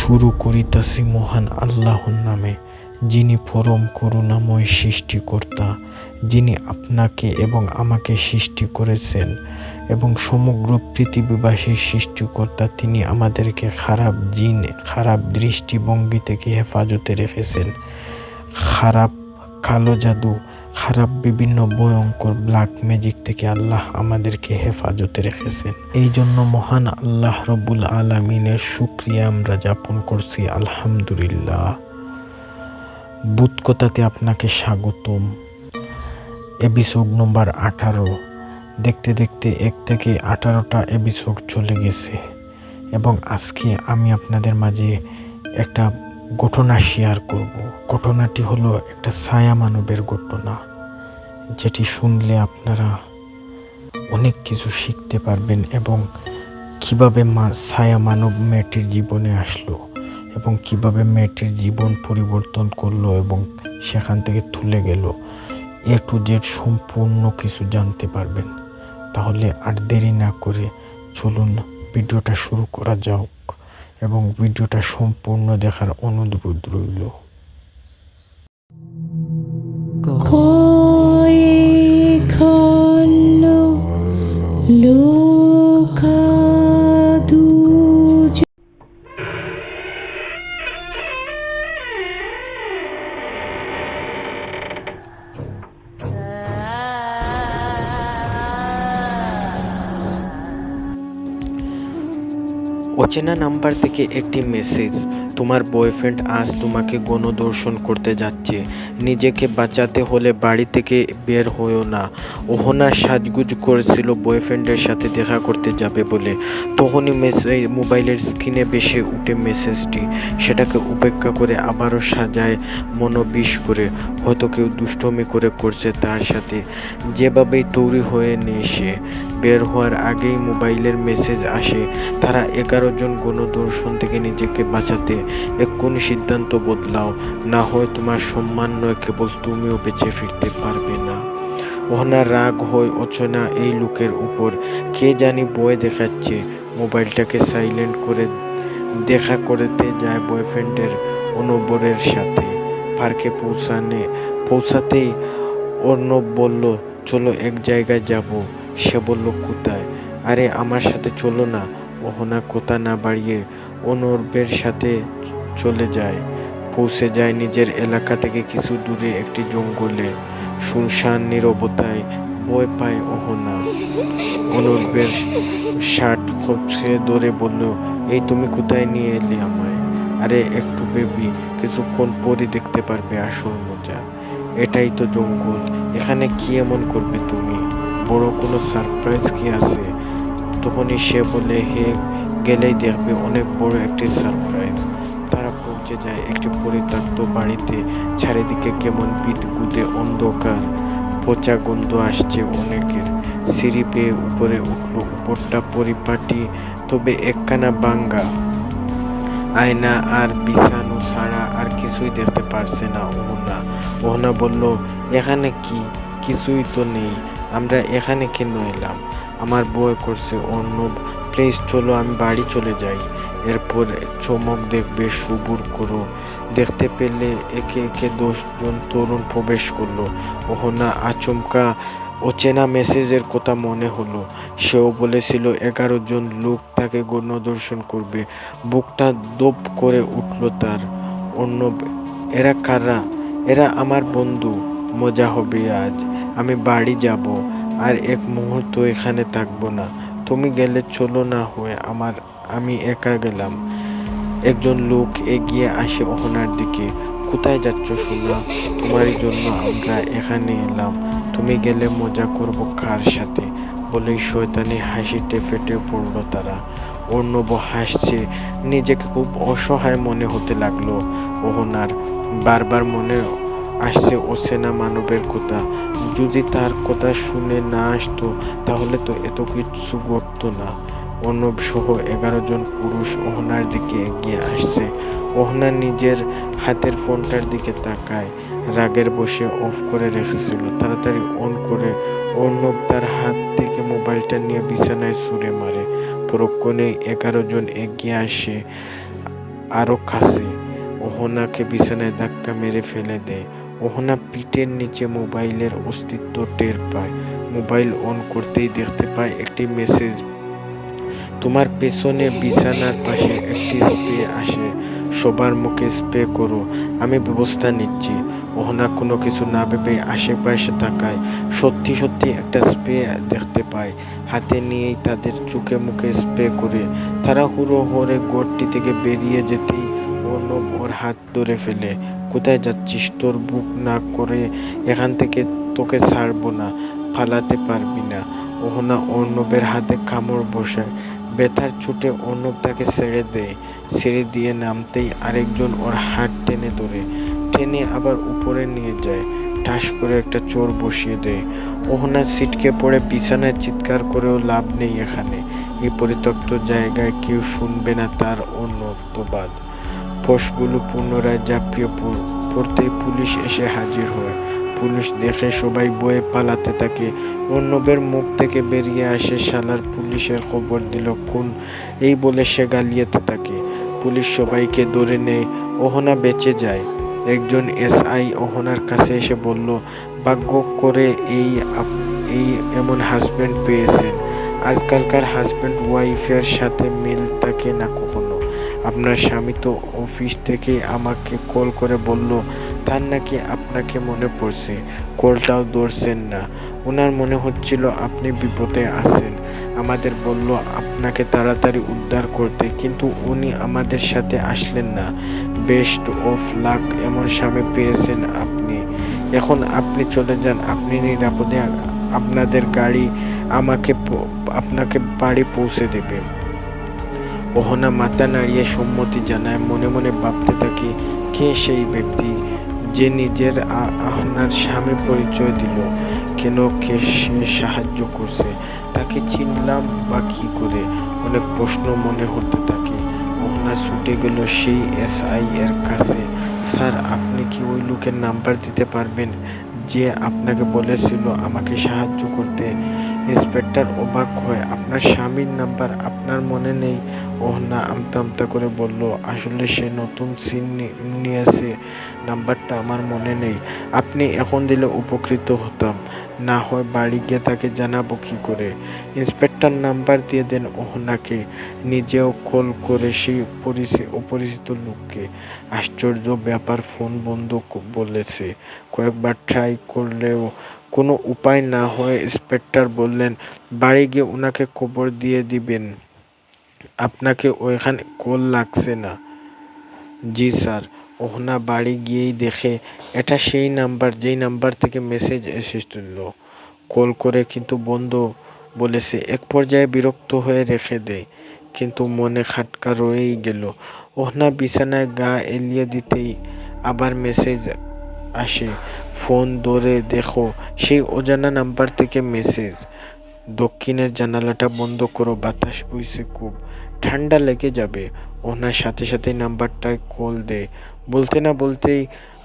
শুরু করিতাছি মহান আল্লাহর নামে, যিনি পরম করুণাময় সৃষ্টিকর্তা, যিনি আপনাকে এবং আমাকে সৃষ্টি করেছেন এবং সমগ্র পৃথিবীবাসীর সৃষ্টিকর্তা। তিনি আমাদেরকে খারাপ জিন, খারাপ দৃষ্টিভঙ্গি থেকে হেফাজতে রেখেছেন। খারাপ কালো জাদু, খারাপ বিভিন্ন ভয়ঙ্কর ব্ল্যাক ম্যাজিক থেকে আল্লাহ আমাদেরকে হেফাজতে রেখেছেন। এই জন্য মহান আল্লাহ রব্বুল আলামিনের শুকরিয়া আমরা যাপন করছি, আলহামদুলিল্লাহ। বুৎকথাতে আপনাকে স্বাগতম। এপিসোড নম্বর 18। দেখতে দেখতে 1 থেকে 18টা এপিসোড চলে গেছে এবং আজকে আমি আপনাদের মাঝে একটা ঘটনা শেয়ার করব। ঘটনাটি হলো একটা ছায়া মানবের ঘটনা, যেটি শুনলে আপনারা অনেক কিছু শিখতে পারবেন এবং কিভাবে ছায়া মানব মেয়েটির জীবনে আসলো এবং কিভাবে মেয়েটির জীবন পরিবর্তন করলো এবং সেখান থেকে তুলে গেল, A to Z সম্পূর্ণ কিছু জানতে পারবেন। তাহলে আর দেরি না করে চলুন ভিডিওটা শুরু করা যাক এবং ভিডিওটা সম্পূর্ণ দেখার অনুরোধ রইল। অচেনা নাম্বার থেকে একটি মেসেজ। তোমার বয়ফ্রেন্ড আজ তোমাকে গণধর্ষণ করতে যাচ্ছে। নিজেকে বাঁচাতে হলে বাড়ি থেকে বের হয়ো না। অহনা সাজগুজ করেছিল বয়ফ্রেন্ডের সাথে দেখা করতে যাবে বলে। তখনই মোবাইলের স্ক্রিনে ভেসে উঠে মেসেজটি। সেটাকে উপেক্ষা করে আবারও সাজায় মনোবিষ করে। হয়তো কেউ দুষ্টমি করছে তার সাথে। যেভাবেই তৈরি হয়ে নিয়ে সে বের হওয়ার আগেই মোবাইলের মেসেজ আসে। তারা 11 জন গণধর্ষণ থেকে নিজেকে বাঁচাতে এক্ষুনি সিদ্ধান্ত বদলাও, না হয় তোমার সম্মান নয়, কেবল তুমিও বেঁচে ফিরতে পারবে না। ওনার রাগ হয় অচেনা এই লোকের উপর। কে জানি ভয় দেখাচ্ছে। মোবাইলটাকে সাইলেন্ট করে দেখা করতে যায় বয়ফ্রেন্ডের অর্ণবের সাথে। পার্কে পৌঁছাতেই অর্ণব বলল, চলো এক জায়গায় যাব। সে বলল, কোথায়? আরে আমার সাথে চলো না। ওহনা কথা না বাড়িয়ে অর্ণবের সাথে চলে যায়। পৌঁছে যায় নিজের এলাকা থেকে কিছু দূরে একটি জঙ্গলে। শুনশান নীরবতায় ভয় পায় ওহনা। অর্ণবের শার্ট খচকে ধরে বলল, এই তুমি কোথায় নিয়ে এলে আমায়? আরে একটু বেবি, কিছুক্ষণ পরই দেখতে পারবে আসল মজা। এটাই তো জঙ্গল, এখানে কি এমন করবে তুমি? বড় কোনো সারপ্রাইজ কি আছে? তখনই সে বলে, হে গেলেই দেখবে অনেক বড় একটি সারপ্রাইজ। তারা পৌঁছে যায় একটি পরিত্যক্ত বাড়িতে। চারিদিকে কেমন বিদঘুটে অন্ধকার, পচা গন্ধ আসছে অনেকের। সিঁড়ি পেয়ে উপরে উঠলো। উপরটা পরিপাটি, তবে একখানা ভাঙ্গা। আয়না আর বিছানো ছাড়া আর কিছুই দেখতে পারছে না ওহনা বলল, এখানে কি? কিছুই তো নেই। আমরা এখানে কেন এলাম? আমার ভয় করছে। অর্ণব, প্লিজ চলো, আমি বাড়ি চলে যাই। এরপর চমক দেখবে, সবুর করো। দেখতে পেলে একে একে 10 জন তরুণ প্রবেশ করলো। ওহনা আচমকা অচেনা মেসেজের কথা মনে হলো। সেও বলেছিল 11 জন লোক তাকে গণধর্ষণ করবে। বুকটা দপ করে উঠল তার। অর্ণব, এরা কারা? এরা আমার বন্ধু। মজা হবে আজ। আমি বাড়ি যাব, আর এক মুহূর্ত এখানে থাকবো না। তুমি গেলে চলো, না হয় আমি একা গেলাম। একজন লোক এগিয়ে আসে ওহনার দিকে। কোথায় যাচ্ছ সোনা? তোমারই জন্য আমরা এখানে এলাম। তুমি গেলে মজা করব কার সাথে? বলেই শয়তানি হাসিতে ফেটে পড়ল তারা। অর্ণব হাসছে। নিজেকে খুব অসহায় মনে হতে লাগলো ওহনার। বারবার মনে আসছে অচেনা মানবের কথা। যদি তার কথা শুনে না আসতো, তাহলে তো এত কিছু ঘটতো না। অর্ণব সহ 11 জন পুরুষ ওহনার দিকে এগিয়ে আসছে। ওহনা নিজের হাতের ফোনটার দিকে তাকায়। রাগের বসে অফ করে রেখেছিল, তাড়াতাড়ি অন করে অর্ণব তার হাত থেকে মোবাইলটা নিয়ে বিছানায় ছুঁড়ে মারে। পরক্ষণেই 11 জন এগিয়ে আসে আরো কাছে। অহনাকে বিছানায় ধাক্কা মেরে ফেলে দেয়। অহনা পিঠের নিচে মোবাইলের অস্তিত্ব টের পায়। মোবাইল অন করতেই দেখতে পায় একটি মেসেজ। তোমার পেছনে বিছানার পাশে একটি স্প্রে আসে, সবার মুখে স্প্রে করো, আমি ব্যবস্থা নিচ্ছি। অহনা কোনো কিছু না ভেবে আশেপাশে তাকায়। সত্যি সত্যি একটা স্প্রে দেখতে পায়। হাতে নিয়েই তাদের চোখে মুখে স্প্রে করে। তারা হুড়োহুড়ি ঘরটি থেকে বেরিয়ে যেতেই অর্ণব ওর হাত ধরে ফেলে। কোথায় যাচ্ছিস? তোর বুক না করে এখান থেকে তোকে ছাড়বো না, পালাতে পারবি না। অহনা অর্ণবের হাতে কামড় বসায়। ব্যথার চোটে অর্ণব তাকে ছেড়ে দেয়। ছেড়ে দিয়ে নামতেই আরেকজন ওর হাত টেনে ধরে, টেনে আবার উপরে নিয়ে যায়। ঠাস করে একটা চোর বসিয়ে দেয়। অহনা ছিটকে পড়ে বিছানায়। চিৎকার করেও লাভ নেই এখানে। এই পরিত্যক্ত জায়গায় কেউ শুনবে না তার অন্যতবাদ। পোষগুলো পুনরায় ঝাঁপিয়ে পড়তেই পুলিশ এসে হাজির হয়। পুলিশ দেখে সবাই বয়ে পালাতে থাকে। অর্ণবের মুখ থেকে বেরিয়ে আসে, শালার পুলিশের খবর দিল খুন, এই বলে সে গালিয়াতে থাকে। পুলিশ সবাইকে ধরে নেয়। অহনা বেঁচে যায়। একজন এসআই অহনার কাছে এসে বলল, ভাগ্য করে এই এমন হাজব্যান্ড পেয়েছেন। আজকালকার হাজব্যান্ড ওয়াইফের সাথে মিল থাকে না কখনো। আপনার স্বামী তো অফিস থেকে আমাকে কল করে বলল তার নাকি আপনাকে মনে পড়ছে। কলটাও ধরছেন না। ওনার মনে হচ্ছিল আপনি বিপদে আছেন। আমাদের বলল আপনাকে তাড়াতাড়ি উদ্ধার করতে, কিন্তু উনি আমাদের সাথে আসলেন না। বেস্ট অফ লাক, এমন স্বামী পেয়েছেন আপনি। এখন আপনি চলে যান, আপনি নিরাপদে। আপনাদের গাড়ি আপনাকে বাড়ি পৌঁছে দেবে। অহনা মাথা নাড়িয়ে সম্মতি জানায়। মনে মনে ভাবতে থাকি, কে সেই ব্যক্তি যে নিজের আহনার স্বামী পরিচয় দিল? কেন কে সে সাহায্য করছে? তাকে চিনলাম বা কি করে? অনেক প্রশ্ন মনে হতে থাকে। অহনা ছুটে গেল সেই এসআই এর কাছে। স্যার, আপনি কি ওই লোকের নাম্বার দিতে পারবেন যে আপনাকে বলেছিল আমাকে সাহায্য করতে? ইন্সপেক্টর অবাক হয়। আপনার স্বামীর নাম্বার আপনার মনে নেই? অহনা আমতা আমতা করে বলল, আসলে সে নতুন সিম নিয়েছে, নাম্বারটা আমার মনে নেই। আপনি এখন দিলে উপকৃত হতাম। না হয় বাড়ি গিয়ে তাকে জানাবো কি করে। ইন্সপেক্টর নাম্বার দিয়ে দেন অহনাকে। নিজেও কল করে সেই অপরিচিত লোককে। আশ্চর্য ব্যাপার, ফোন বন্ধ বলেছে। কয়েকবার ট্রাই করলেও কোনো উপায় না হয় ইন্সপেক্টর বললেন, বাড়ি গিয়ে ওনাকে খবর দিয়ে দিবেন আপনাকে ওইখানে কল লাগছে না। জি স্যার। অহনা বাড়ি গিয়েই দেখে এটা সেই নাম্বার যেই নাম্বার থেকে মেসেজ এসেছিল। কল করে কিন্তু বন্ধ বলেছে। এক পর্যায়ে বিরক্ত হয়ে রেখে দেয়, কিন্তু মনে খাটকা রয়েই গেল। অহনা বিছানায় গা এলিয়ে দিতেই আবার মেসেজ আসে। ফোন ধরে দেখো, সেই অজানা নাম্বার থেকে মেসেজ। দক্ষিণের জানালাটা বন্ধ করো, বাতাস বইছে খুব, ঠান্ডা লেগে যাবে। ওনার সাথে সাথে নাম্বারটায় কল দেয়। বলতে না বলতেই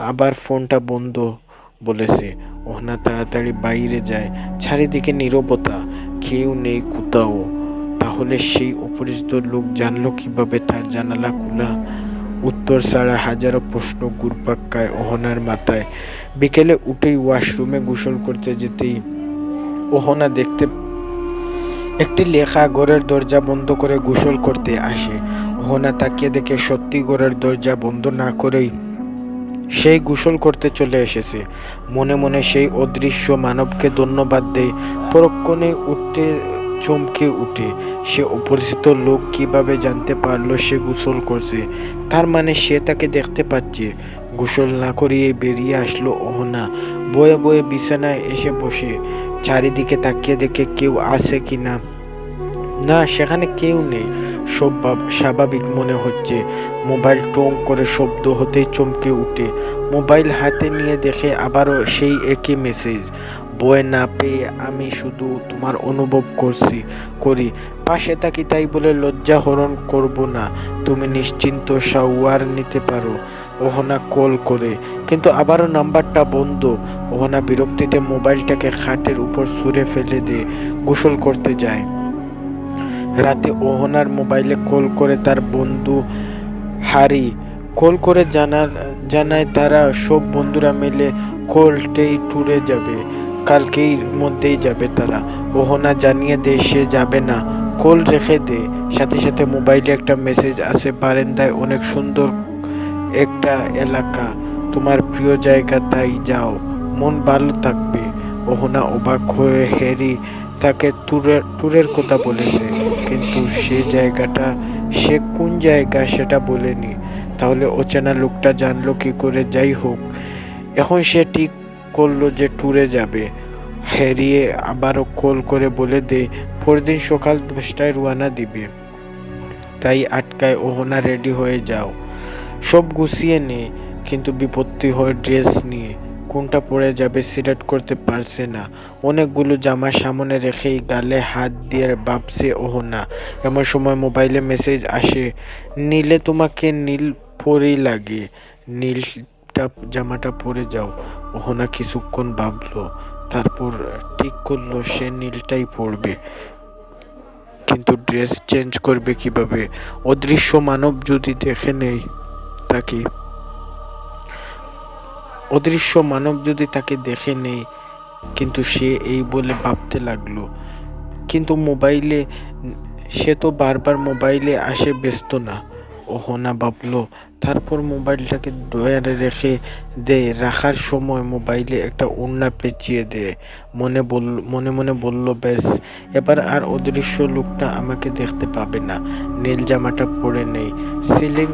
আবার ফোনটা বন্ধ বলেছে। ওনা তাড়াতাড়ি বাইরে যায়। চারিদিকে নীরবতা, কেউ নেই কোথাও। তাহলে সেই অপরিচিত লোক জানলো কিভাবে তার জানালা খোলা? উত্তর ছাড়া হাজারো প্রশ্ন ঘুরপাক খায় অহনার মাথায়। বিকেলে উঠেই ওয়াশরুমে গোসল করতে যেতেই অহনা দেখতে একটি লেখা ঘরের দরজা বন্ধ করে গোসল করতে আসে। অহনা তাকিয়ে দেখে সত্যি ঘরের দরজা বন্ধ না করেই সেই গোসল করতে চলে এসেছে। মনে মনে সেই অদৃশ্য মানবকে ধন্যবাদ দেয়। পরক্ষণে উঠতে চমকে উঠে। সে অপরিচিত লোক কিভাবে জানতে পারলো সে গোসল করছে? তার মানে সে তাকে দেখতে পাচ্ছে। গোসল না করিয়ে বেরিয়ে আসলো অহনা। বয়ে বয়ে বিছানায় এসে বসে চারিদিকে তাকিয়ে দেখে কেউ আছে কিনা। না, সেখানে কেউ নেই। সব স্বাভাবিক মনে হচ্ছে। মোবাইল টং করে শব্দ হতেই চমকে উঠে মোবাইল হাতে নিয়ে দেখে আবারও সেই একই মেসেজ। বয়ে না পেয়ে আমি শুধু তোমার অনুভব করি, পাশে থাকি, তাই বলে লজ্জা হরণ করব না। তুমি নিশ্চিন্ত শাওয়ার নিতে পারো। অহনা কল করে, কিন্তু আবারও নাম্বারটা বন্ধ। অহনা বিরক্তিতে মোবাইলটাকে খাটের উপর ছুঁড়ে ফেলে দিয়ে গোসল করতে যায়। রাতে অহনার মোবাইলে কল করে তার বন্ধু হারি কল করে জানায় তারা সব বন্ধুরা মিলে কোল্টেই ট্যুরে যাবে, কালকেই মধ্যেই যাবে তারা। ওহনা জানিয়ে দেয় সে যাবে না, কল রেখে দে। সাথে সাথে মোবাইলে একটা মেসেজ আসে, বারান্দায় অনেক সুন্দর একটা এলাকা, তোমার প্রিয় জায়গা, তাই যাও, মন ভালো থাকবে। ওহনা অবাক হয়ে, হ্যারি তাকে ট্যুরের কথা বলেছে, কিন্তু সে কোন জায়গা সেটা বলেনি। তাহলে অচেনা লোকটা জানলো কি করে? যাই হোক, এখন সে ঠিক করলো যে ট্যুরে যাবে। হ্যারি আবারও কল করে বলে দেয় পরদিন সকাল 10টায় রওনা দিবে, তাই আটকায়। ওহনা রেডি হয়ে যাও, সব গুছিয়ে নে, কিন্তু বিপত্তি হয় ড্রেস নিয়ে। কোনটা পরে যাবে সিলেক্ট করতে পারছে না। অনেকগুলো জামা সামনে রেখেই গালে হাত দিয়ে ভাবছে ওহনা। এমন সময় মোবাইলে মেসেজ আসে, নীলে তোমাকে নীল পরেই লাগে, নীলটা জামাটা পরে যাও। ওহনা কিছুক্ষণ ভাবলো, তারপর ঠিক করলো সে নীলটাই পরবে। কিন্তু ড্রেস চেঞ্জ করবে কিভাবে? অদৃশ্য মানব যদি দেখে নেয় তাকে, দেখে নেয়। কিন্তু সে এই বলে ভাবতে লাগলো, কিন্তু মোবাইলে সে তো বারবার মোবাইলে আসে, ব্যস্ত না। ওহনা ভাবলো, তারপর মোবাইলটাকে ড্রয়ারে রেখে দেয়। রাখার সময় মোবাইলে একটা ওড়না পেঁচিয়ে দেয়। মনে মনে বলল, ব্যাস, এবার আর অদৃশ্য লোকটা আমাকে দেখতে পাবে না। নীল জামাটা পরে নেই, সিলিং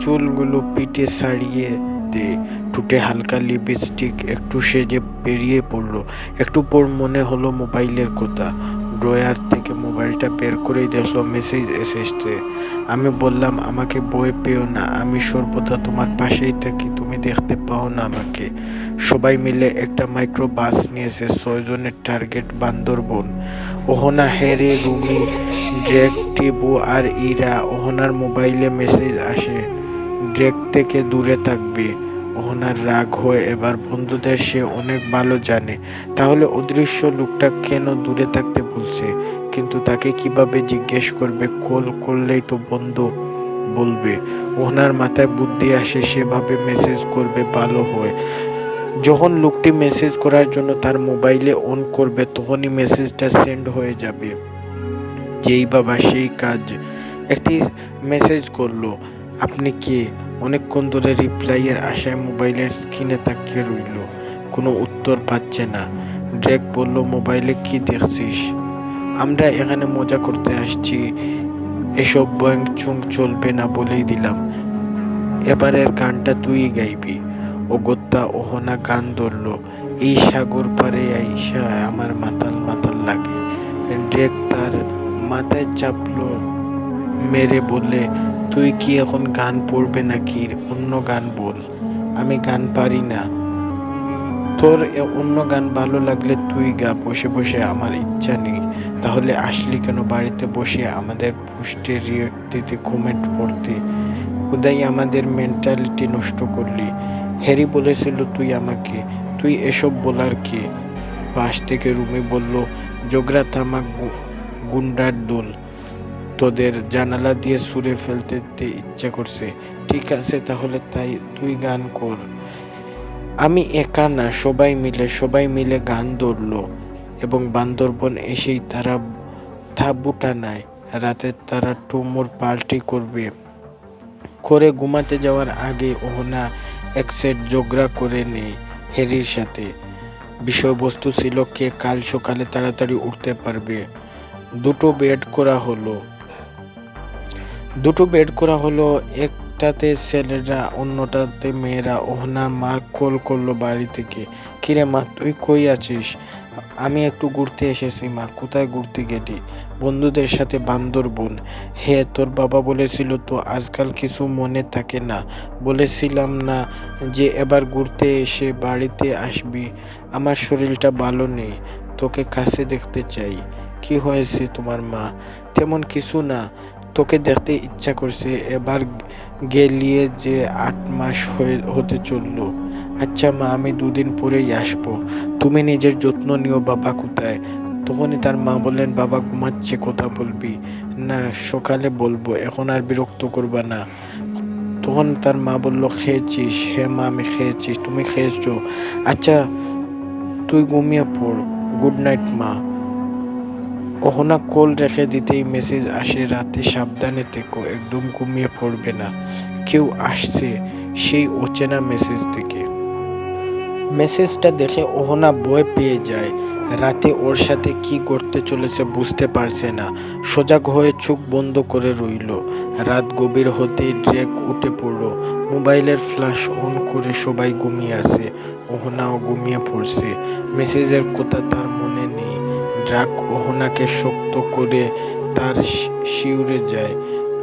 চুলগুলো পিঠে ছাড়িয়ে দে, ঠোঁটে হালকা লিপস্টিক, একটু সেজে বেরিয়ে পড়লো। একটু পর মনে হলো মোবাইলের কথা। ড্রয়ার থেকে মোবাইলটা বের করেই দেখলো মেসেজ এসেছে। আমি বললাম আমাকে ভয় পেও না, আমি সর্বদা তোমার পাশেই থাকি, তুমি দেখতে পাও না আমাকে। সবাই মিলে একটা মাইক্রো বাস নিয়েছে, 6 জনের target Bandarban. Ohana, Harry, Rumi, Drake, Tibu আর ইরা। ওহনার মোবাইলে মেসেজ আসে, ড্রেক থেকে দূরে থাকবে। ওহনার রাগ হয় এবার, বন্ধুদের সে অনেক ভালো জানে। তাহলে অদৃশ্য লোকটা কেন দূরে থাকতে বলছে? কিন্তু তাকে কিভাবে জিজ্ঞেস করবে? কল করলেই তো বন্ধু বলবে। ওহনার মাথায় বুদ্ধি আসে, সেভাবে মেসেজ করবে, ভালো হয়। যখন লোকটি মেসেজ করার জন্য তার মোবাইলে অন করবে, তখনই মেসেজটা সেন্ড হয়ে যাবে। যেই বাবা সেই কাজ। একটি মেসেজ করলো, আপনি কে? অনেকক্ষণ ধরে রিপ্লাইয়ের আশায় মোবাইলের স্ক্রিনে তাকিয়ে রইল, কোনো উত্তর পাচ্ছে না। ড্রেক বলল, মোবাইলে কি দেখছিস? আমরা এখানে মজা করতে আসছি, এসব বয়াংচুং চলবে না বলেই দিলাম। এবারের গানটা তুই গাইবি। অগত্যা ওহনা গান ধরল, এই সাগর পারে আইসা আমার মাতাল মাতাল লাগে। ড্রেক তার মাথায় চাপলো মেরে বললে, তুই কি এখন গান পড়বে নাকি অন্য গান বল? আমি গান পারি না, তোর অন্য গান ভালো লাগলে তুই গা, বসে বসে আমার ইচ্ছা নেই। তাহলে আসলি কেন বাড়িতে বসে আমাদের পোস্টে রিয়েক্ট দিতে, কমেন্ট পড়তে? খুদাই আমাদের মেন্টালিটি নষ্ট করলি। হ্যারি বলেছিল তুই এসব বলার কে? পাশ থেকে রুমি বলল, জোগরা থামা গুন্ডার দোল, তোদের জানালা দিয়ে ছুঁড়ে ফেলতে ইচ্ছা করছে। ঠিক আছে, তাহলে তাই তুই গান কর। আমি একা না, সবাই মিলে গান ধরলো। এবং বান্দরবন এসেই তারা থাবুটানায় রাতে তারা টুমুর পার্টি করে ঘুমাতে যাওয়ার আগে ওহনা এক সেট ঝগড়া করে নেয় হ্যারির সাথে। বিষয়বস্তু ছিল কে কাল সকালে তাড়াতাড়ি উঠতে পারবে। দুটো বেড করা হলো, একটাতে ছেলেরা, অন্যটাতে মেয়েরা। ওহনা মার কল করলো বাড়ি থেকে, কিরে মা, তুই কই আছিস? আমি একটু ঘুরতে এসেছি মা। কোথায় ঘুরতে গেলি? বন্ধুদের সাথে বান্দরবন। হ্যাঁ, তোর বাবা বলেছিল তো আজকাল কিছু মনে থাকে না। বলেছিলাম না যে এবার ঘুরতে এসে বাড়িতে আসবি? আমার শরীরটা ভালো নেই, তোকে কাছে দেখতে চাই। কি হয়েছে তোমার মা? তেমন কিছু না, তোকে দেখতে ইচ্ছা করছে। এবার গেলিয়ে যে 8 মাস হতে চললো। আচ্ছা মা, আমি 2 দিন পরেই আসবো। তুমি নিজের যত্ন নিও। বাবা কোথায়? তখনই তার মা বললেন, বাবা ঘুমাচ্ছে। কথা বলবি? না, সকালে বলবো, এখন আর বিরক্ত করবা না। তখন তার মা বলল, খেয়েছিস? হ্যাঁ মা, আমি খেয়েছি। তুমি খেয়েছো? আচ্ছা, তুই ঘুমিয়ে পড়। গুড নাইট মা। অহনা কল রেখে দিতেই মেসেজ আসে, রাতে সাবধানে থেকো, একদম ঘুমিয়ে পড়বে না, কেউ আসছে। সেই অচেনা মেসেজ থেকে। মেসেজটা দেখে অহনা ভয় পেয়ে যায়। রাতে ওর সাথে কি ঘটতে চলেছে বুঝতে পারছে না। সজাগ হয়ে চোখ বন্ধ করে রইল। রাত গভীর হতেই ড্রেক উঠে পড়ল। মোবাইলের ফ্ল্যাশ অন করে সবাই ঘুমিয়ে আছে, অহনাও ঘুমিয়ে পড়ছে। মেসেজের কথা তার মনে নেই। ড্রাক অহনাকে শক্ত করে তার শিউরে যায়।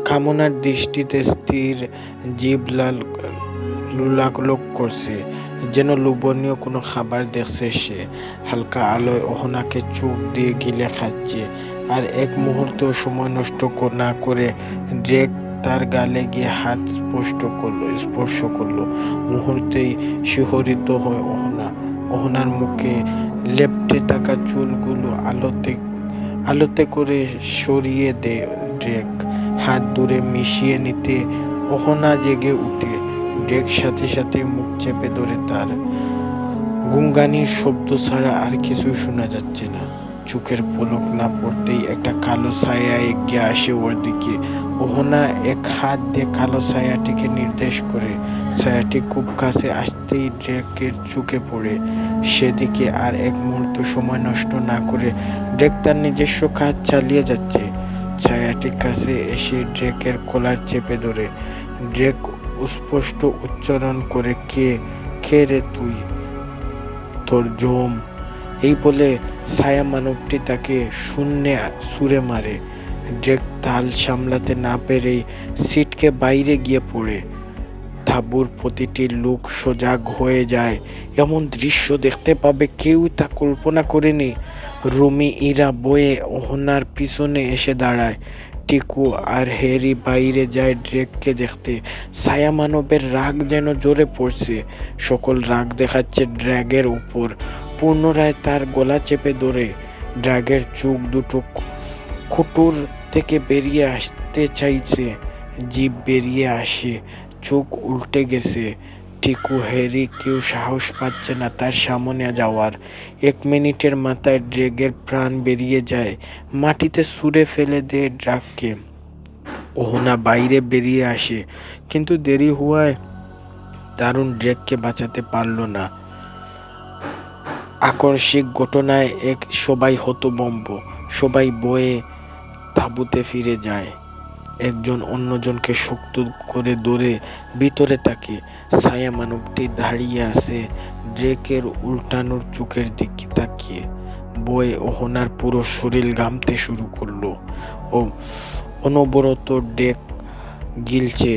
কামনার দৃষ্টিতে স্থির, জিভ লাল লোলালোক করছে, যেন লোভনীয় কোনো খাবার দেখছে সে। হালকা আলোয় অহনাকে চোখ দিয়ে গিলে খাচ্ছে। আর এক মুহূর্তেও সময় নষ্ট না করে ড্রেক তার গালে গিয়ে হাত স্পর্শ করলো। মুহূর্তেই শিহরিত হয় অহনা। অহনার মুখে লেপ্টে থাকা চুলগুলো আলোতে করে সরিয়ে দেয় ড্রেক। হাত দূরে মিশিয়ে নিতে অহনা জেগে উঠে। ড্রেক সাথে সাথে মুখ চেপে ধরে তার। গুঙ্গানির শব্দ ছাড়া আর কিছু শোনা যাচ্ছে না। চোখের পলক না পড়তেই একটা কালো ছায়া এগিয়ে আসে ওর দিকে। অহনা এক হাত দিয়ে কালো ছায়াটিকে নির্দেশ করে। ছায়াটি খুব কাছে আসতেই ড্রেকের চোখে পড়ে। সেদিকে আর এক মুহূর্ত সময় নষ্ট না করে ড্রেক তার নিজস্ব কাজ চালিয়ে যাচ্ছে। ছায়াটির কাছে এসে ড্রেকের কলার চেপে ধরে। ড্রেক স্পষ্ট উচ্চারণ করে, কে রে তুই? তোর জম। এই বলে ছায়া মানবটি তাকে শূন্যে ছুঁড়ে মারে। ড্রেক তাল সামলাতে না পেরেই সিটকে বাইরে গিয়ে পড়ে। তাঁবুর প্রতিটি লোক সজাগ হয়ে যায়। এমন দৃশ্য দেখতে পাবে কেউ তা কল্পনা করেনি। রুমি ইরা বয়ে অহনার পিছনে এসে দাঁড়ায়। টিকু আর হ্যারি বাইরে যায় ড্রেককে দেখতে। ছায়া মানবের রাগ যেন জোরে পড়ছে। সকল রাগ দেখাচ্ছে ড্র্যাগের উপর। পুনরায় তার গলা চেপে ধরে। ড্র্যাগের চোখ দুটো খুঁটুর থেকে বেরিয়ে আসতে চাইছে, জিভ বেরিয়ে আসে, চোখ উল্টে গেছে। টিকু, হ্যারি কেউ সাহস পাচ্ছে না তার সামনে যাওয়ার। 1 মিনিটের মাথায় ড্রেগের প্রাণ বেরিয়ে যায়। মাটিতে ছুঁড়ে ফেলে দেয় ড্রাগকে। অহনা বাইরে বেরিয়ে আসে, কিন্তু দেরি হওয়ায় দারুণ ড্রেগকে বাঁচাতে পারল না। আকস্মিক ঘটনায় সবাই হতভম্ব। সবাই বয়ে তাঁবুতে ফিরে যায়। একজন অন্যজনকে শক্ত করে ধরে ভিতরে তাকে। ছায়া মানবটি দাঁড়িয়ে আছে ড্রেকের উল্টানোর চোখের দিকে তাকিয়ে। বয়ে অহনার পুরো শরীর ঘামতে শুরু করলো। ও অনবরত ড্রেক গিলছে।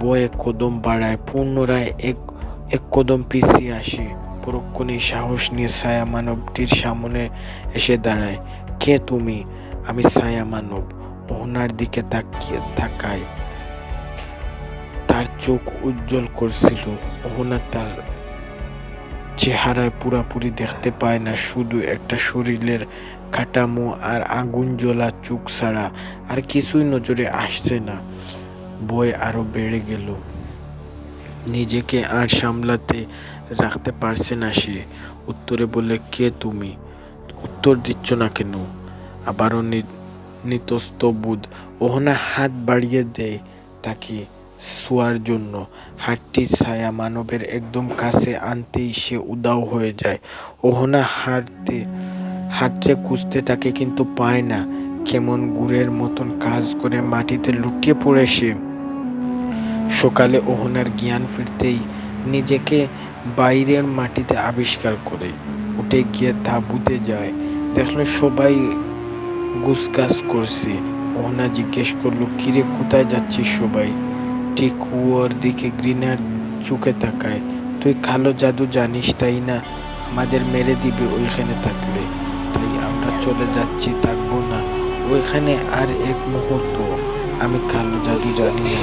বয়ে কদম বাড়ায়, পুনরায় এক কদম পিছিয়ে আসে। পরক্ষণেই সাহস নিয়ে ছায়া মানবটির সামনে এসে দাঁড়ায়। কে তুমি? আমি ছায়া মানব। অহনার দিকে তাকায়। তার চোখ উজ্জ্বল করছিল। অহনা তার চেহারায় পুরাপুরি দেখতে পায় না, শুধু একটা শরীরের কাঠামো আর আগুন জ্বলা চোখ ছাড়া আর কিছুই নজরে আসছে না। ভয় আরো বেড়ে গেল। নিজেকে আর সামলাতে রাখতে পারছে না সে। উত্তরে বলে, কে তুমি? উত্তর দিচ্ছ না কেন? আবারও নিতস্তবোধ। অহনা হাত বাড়িয়ে দেয় তাকে ছোঁয়ার জন্য। হাতটি ছায়া মানবের একদম কাছে আনতেই সে উধাও হয়ে যায়। অহনা হাতরে খুঁজতে থাকে, কিন্তু পায় না। কেমন গুড়ের মতন কাজ করে মাটিতে লুটিয়ে পড়ে সে। সকালে অহনার জ্ঞান ফিরতেই নিজেকে বাইরের মাটিতে আবিষ্কার করে। উঠে গিয়ে তাঁবুতে যায়। দেখলো সবাই গুছগাছ করছে। অহনা জিজ্ঞেস করলো, কিরে, কোথায় যাচ্ছিস সবাই? টিকু ওর দিকে ঘৃণার চোখে তাকায়। তুই কালো জাদু জানিস, তাই না? আমাদের মেরে দিবি ওইখানে থাকলে, তাই আমরা চলে যাচ্ছি, থাকবো না ওইখানে আর এক মুহূর্ত। আমি কালো জাদু জানি না।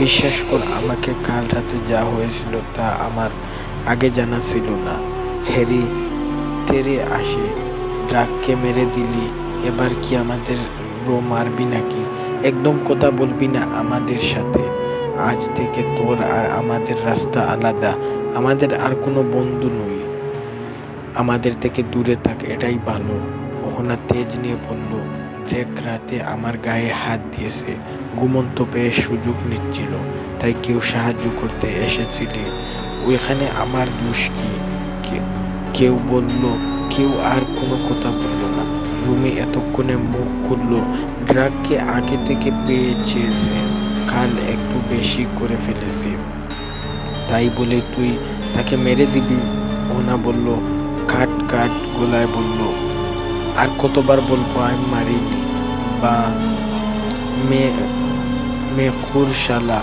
বিশ্বাস কর, আমাকে কাল রাতে যা হয়েছিল তা আমার আগে জানা ছিল না। হ্যারি তেরে আসে। ড্রাগকে মেরে দিলি, এবার কি আমাদের মারবি নাকি? একদম কথা বলবি না আমাদের সাথে। আজ থেকে তোর আর আমাদের রাস্তা আলাদা। আমাদের আর কোনো বন্ধু নই। আমাদের থেকে দূরে থাক, এটাই ভালো। অহনা তেজ নিয়ে বলল, ড্রেক রাতে আমার গায়ে হাত দিয়েছে, ঘুমন্ত পেয়ে সুযোগ নিচ্ছিল, তাই কেউ সাহায্য করতে এসেছিলি? ওইখানে আমার দোষ কি? কেউ বলল। কেউ আর কোনো কথা বলল না। রুমে এতক্ষণে মুখ খুলল। ড্রাগকে আগে থেকে পেয়েছে, কাল একটু বেশি করে ফেলেছে, তাই বলে তুই তাকে মেরে দিবি? ওনা বলল, কাট কাট গলায় বলল, আর কতবার বলবো আমি মারিনি? বা মেয়ে শালা,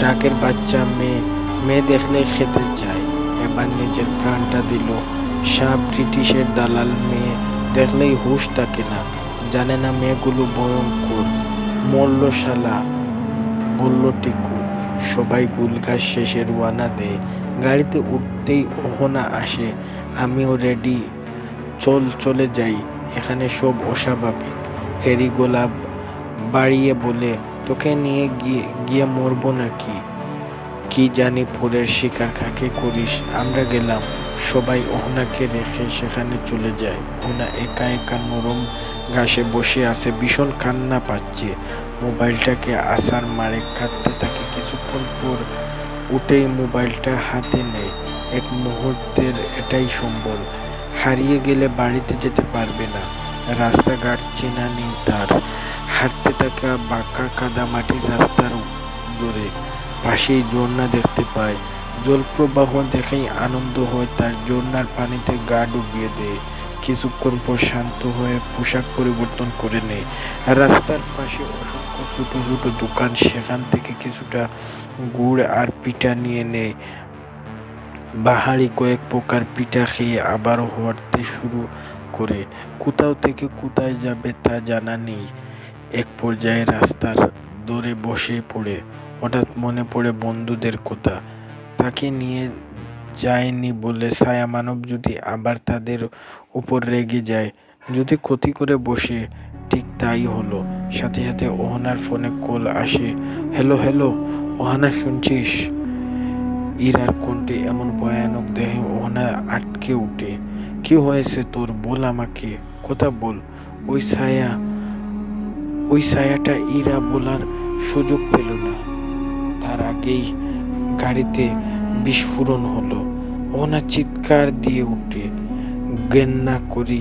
ডাকের বাচ্চা, মেয়ে দেখলে খেতে চায়, এবার নিজের প্রাণটা দিল। সব ব্রিটিশের দালাল, মেয়ে দেখলেই হুঁশ থাকে না, জানে না মেয়েগুলো ভয়ঙ্কর। মরল শালা, বলল টিকু। সবাই গুলঘাস শেষে রওনা দেয়। গাড়িতে উঠতেই অহনা আসে। আমিও রেডি, চলে যাই, এখানে সব অস্বাভাবিক। হ্যারি গলা বাড়িয়ে বলে, তোকে নিয়ে গিয়ে মরবো নাকি? কি জানি পরের শিকার কাকে করিস। আমরা গেলাম। সবাই অহনাকে রেখে সেখানে চলে যায়। অহনা একা একা নরম ঘাসে বসে আছে, ভীষণ কান্না পাচ্ছে। মোবাইলটাকে আসার মারে কাঁদতে থাকে। কিছুক্ষণ পর উঠেই মোবাইলটা হাতে নেয়। এক মুহূর্তের এটাই সম্বল। হারিয়ে গেলে বাড়িতে যেতে পারবে না, রাস্তাঘাট চেনা নেই তার। হাঁটতে থাকা বাঁকা কাদামাটির রাস্তার ধরে পাশেই ঝর্ণা দেখতে পায়। জলপ্রবাহ দেখেই আনন্দ হয় তার। ঝর্ণার পানিতে গা ডুবিয়ে দেয়। কিছুক্ষণ পর শান্ত হয়ে পোশাক পরিবর্তন করে নেয়। রাস্তার পাশে অসংখ্য ছোট ছোট দোকান, সেখান থেকে কিছুটা গুড় আর পিঠা নিয়ে নেয়। বাহারি কয়েক প্রকার পিঠা খেয়ে আবার হাঁটতে শুরু করে। কোথাও থেকে কোথায় যাবে তা জানা নেই। এক পর্যায়ে রাস্তার দরে বসে পড়ে। হঠাৎ মনে পড়ে বন্ধুদের কথা। তাকে নিয়ে যায়নি বলে ছায়া মানব যদি আবার তাদের উপর রেগে যায়, যদি ক্ষতি করে বসে। ঠিক তাই হলো। সাথে সাথে অহনার ফোনে কল আসে। হ্যালো অহনা, শুনছিস? ইরার কণ্ঠে এমন ভয়ানক দেহে অহনা আটকে উঠে। কি হয়েছে তোর? বল আমাকে, কথা বল। ওই ছায়াটা। ইরা বলার সুযোগ পেল না, তার আগেই গাড়িতে বিস্ফোরণ হলো। অহনা চিৎকার দিয়ে উঠে, ঘেন্না করি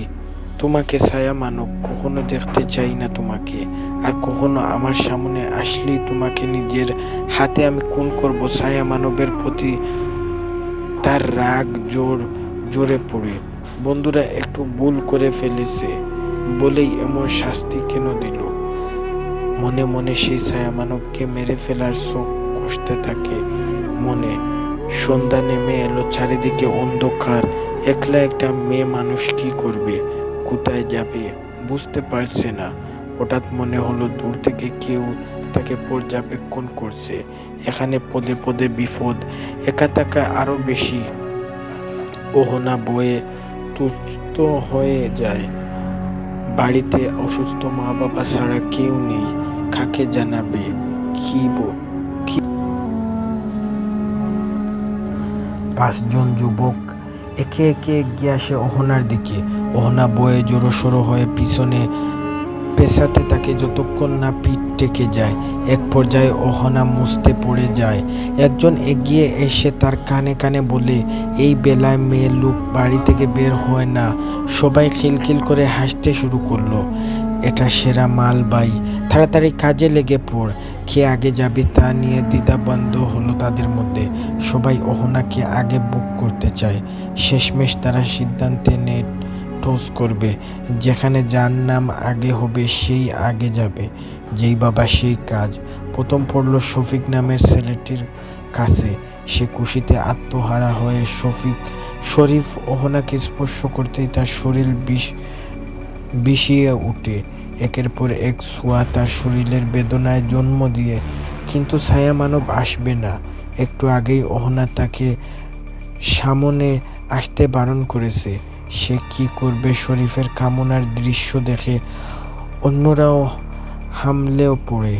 তোমাকে ছায়া মানব, কখনো দেখতে চাই না তোমাকে। আর কখনো আমার সামনে আসলেই তোমাকে নিজের হাতে আমি খুন করব। ছায়া মানবের প্রতি তার রাগ জোরে পড়ে। বন্ধুরা একটু ভুল করে ফেলেছে বলেই এমন শাস্তি কেন দিল? মনে মনে সেই ছায়া মানবকে মেরে ফেলার শোক কষতে থাকে মনে। সন্ধ্যা নেমে এলো, চারিদিকে অন্ধকার। একলা একটা মেয়ে মানুষ কি করবে, কোথায় যাবে বুঝতে পারছে না। হঠাৎ মনে হলো দূর থেকে কেউ তাকে পর্যবেক্ষণ করছে। এখানে পদে পদে বিপদ, একা থাকা আরো বেশি। অহনা বয়ে তুষ্ট হয়ে যায়। বাড়িতে অসুস্থ মা বাবা ছাড়া কেউ নেই, কাকে জানাবে? কি 5 জন যুবক একে একে এগিয়ে আসে অহনার দিকে। অহনা বয়ে জড়োসড়ো হয়ে পিছনে পেছাতে থাকে যতক্ষণ না পিঠ টেকে যায়। এক পর্যায়ে অহনা মুছতে পড়ে যায়। একজন এগিয়ে এসে তার কানে কানে বলে, এই বেলায় মেয়ে লোক বাড়ি থেকে বের হয় না। সবাই খিলখিল করে হাসতে শুরু করলো। এটা সেরা মাল ভাই, তাড়াতাড়ি কাজে লেগে পড়। কে আগে যাবে তা নিয়ে দ্বিধাদ্বন্দ্ব হলো তাদের মধ্যে। সবাই অহনাকে আগে বুক করতে চায়। শেষমেশ তারা সিদ্ধান্তে নেয় টস করবে। যেখানে যার নাম আগে হবে সেই আগে যাবে। যেই বাবা সেই কাজ। প্রথম পড়ল শফিক নামের ছেলেটির কাছে। সে খুশিতে আত্মহারা হয়ে শরীফ অহনাকে স্পর্শ করতেই তার শরীর বিষিয়ে উঠে। একের পর এক ছোঁয়া তার শরীরের বেদনায় জন্ম দিয়ে। কিন্তু ছায়া মানব আসবে না। একটু আগেই অহনা তাকে সামনে আসতে বারণ করেছে। সে কি করবে? শরীফের কামনার দৃশ্য দেখে অন্যরাও হামলেও পড়ে।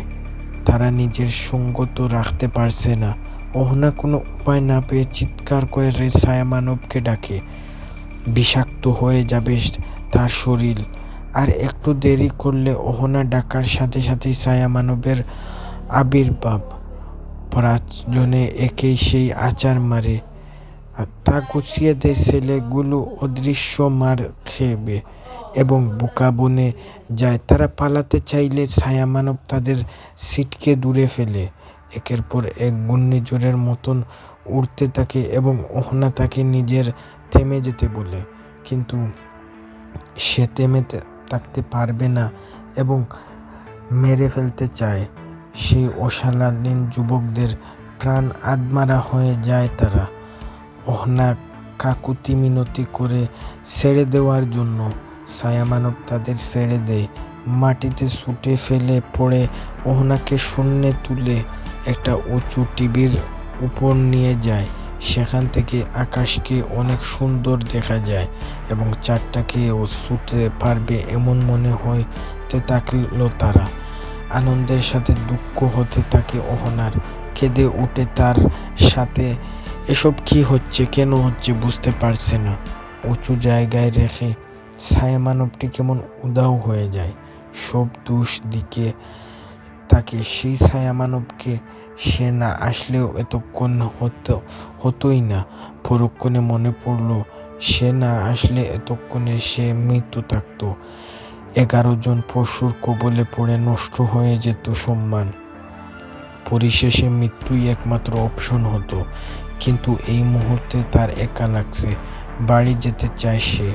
তারা নিজের সঙ্গত রাখতে পারছে না। অহনা কোনো উপায় না পেয়ে চিৎকার করে ছায়া মানবকে ডাকে। বিষাক্ত হয়ে যাবে তার শরীর। আর একটু দেরি করলে অহনা ডাকার সাথে সাথেই ছায়া মানবের আবির্ভাব। পাঁচজনে একেই সেই আচার মারে। তা গুছিয়ে দেয় ছেলেগুলো অদৃশ্য মার খেবে এবং বোকা বনে যায়। তারা পালাতে চাইলে ছায়া মানব তাদের ছিটকে দূরে ফেলে। একের পর এক ঘূর্ণিঝড়ের মতন উড়তে থাকে এবং অহনা তাকে নিজের থেমে যেতে বলে, কিন্তু সে থেমে থাকতে পারবে না এবং মেরে ফেলতে চায় সেই অশালীন যুবকদের। প্রাণ আধমারা হয়ে যায় তারা। অহনা কাকুতি মিনতি করে ছেড়ে দেওয়ার জন্য। ছায়া মানব তাদের ছেড়ে দেয়। মাটিতে ছুটে ফেলে পড়ে অহনাকে শূন্যে তুলে একটা উঁচু টিভির উপর নিয়ে যায়। সেখান থেকে আকাশকে অনেক সুন্দর দেখা যায় এবং চাঁদটাকেও ছুঁতে পারবে এমন মনে হতে থাকলো তারা। আনন্দের সাথে দুঃখ হতে থাকে অহনার। কেঁদে উঠে তার সাথে। এসব কি হচ্ছে, কেন হচ্ছে বুঝতে পারছে না। উঁচু জায়গায় রেখে ছায়া মানবটি কেমন উধাও হয়ে যায়। সব দোষ দিকে তাকে সেই ছায়া মানবকে। সে না আসলেও এতক্ষণ হতোই না। পরক্ষণে মনে পড়ল, সে না আসলে এতক্ষণে সে মৃত্যু থাকত। 11 জন পশুর কবলে পড়ে নষ্ট হয়ে যেত সম্মান। পরিশেষে মৃত্যুই একমাত্র অপশন হতো। কিন্তু এই মুহূর্তে তার একা লাগছে। বাড়ি যেতে চায় সে।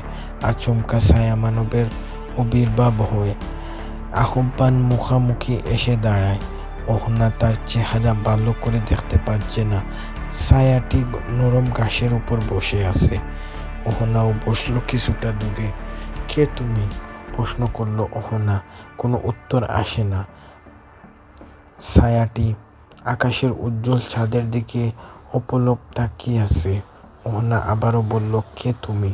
আচমকা ছায়া মানবের আবির্ভাব হয়। আহ্বান মুখামুখি এসে দাঁড়ায়। অহনা তার চেহারা ভালো করে দেখতে পাচ্ছে না। ছায়াটি নরম ঘাসের উপর বসে আছে। অহনাও বসলো কিছুটা দূরে। কে তুমি? প্রশ্ন করলো অহনা। কোনো উত্তর আসে না। ছায়াটি আকাশের উজ্জ্বল ছাদের দিকে অপলক তাকিয়ে আছে। অহনা আবারও বলল, কে তুমি?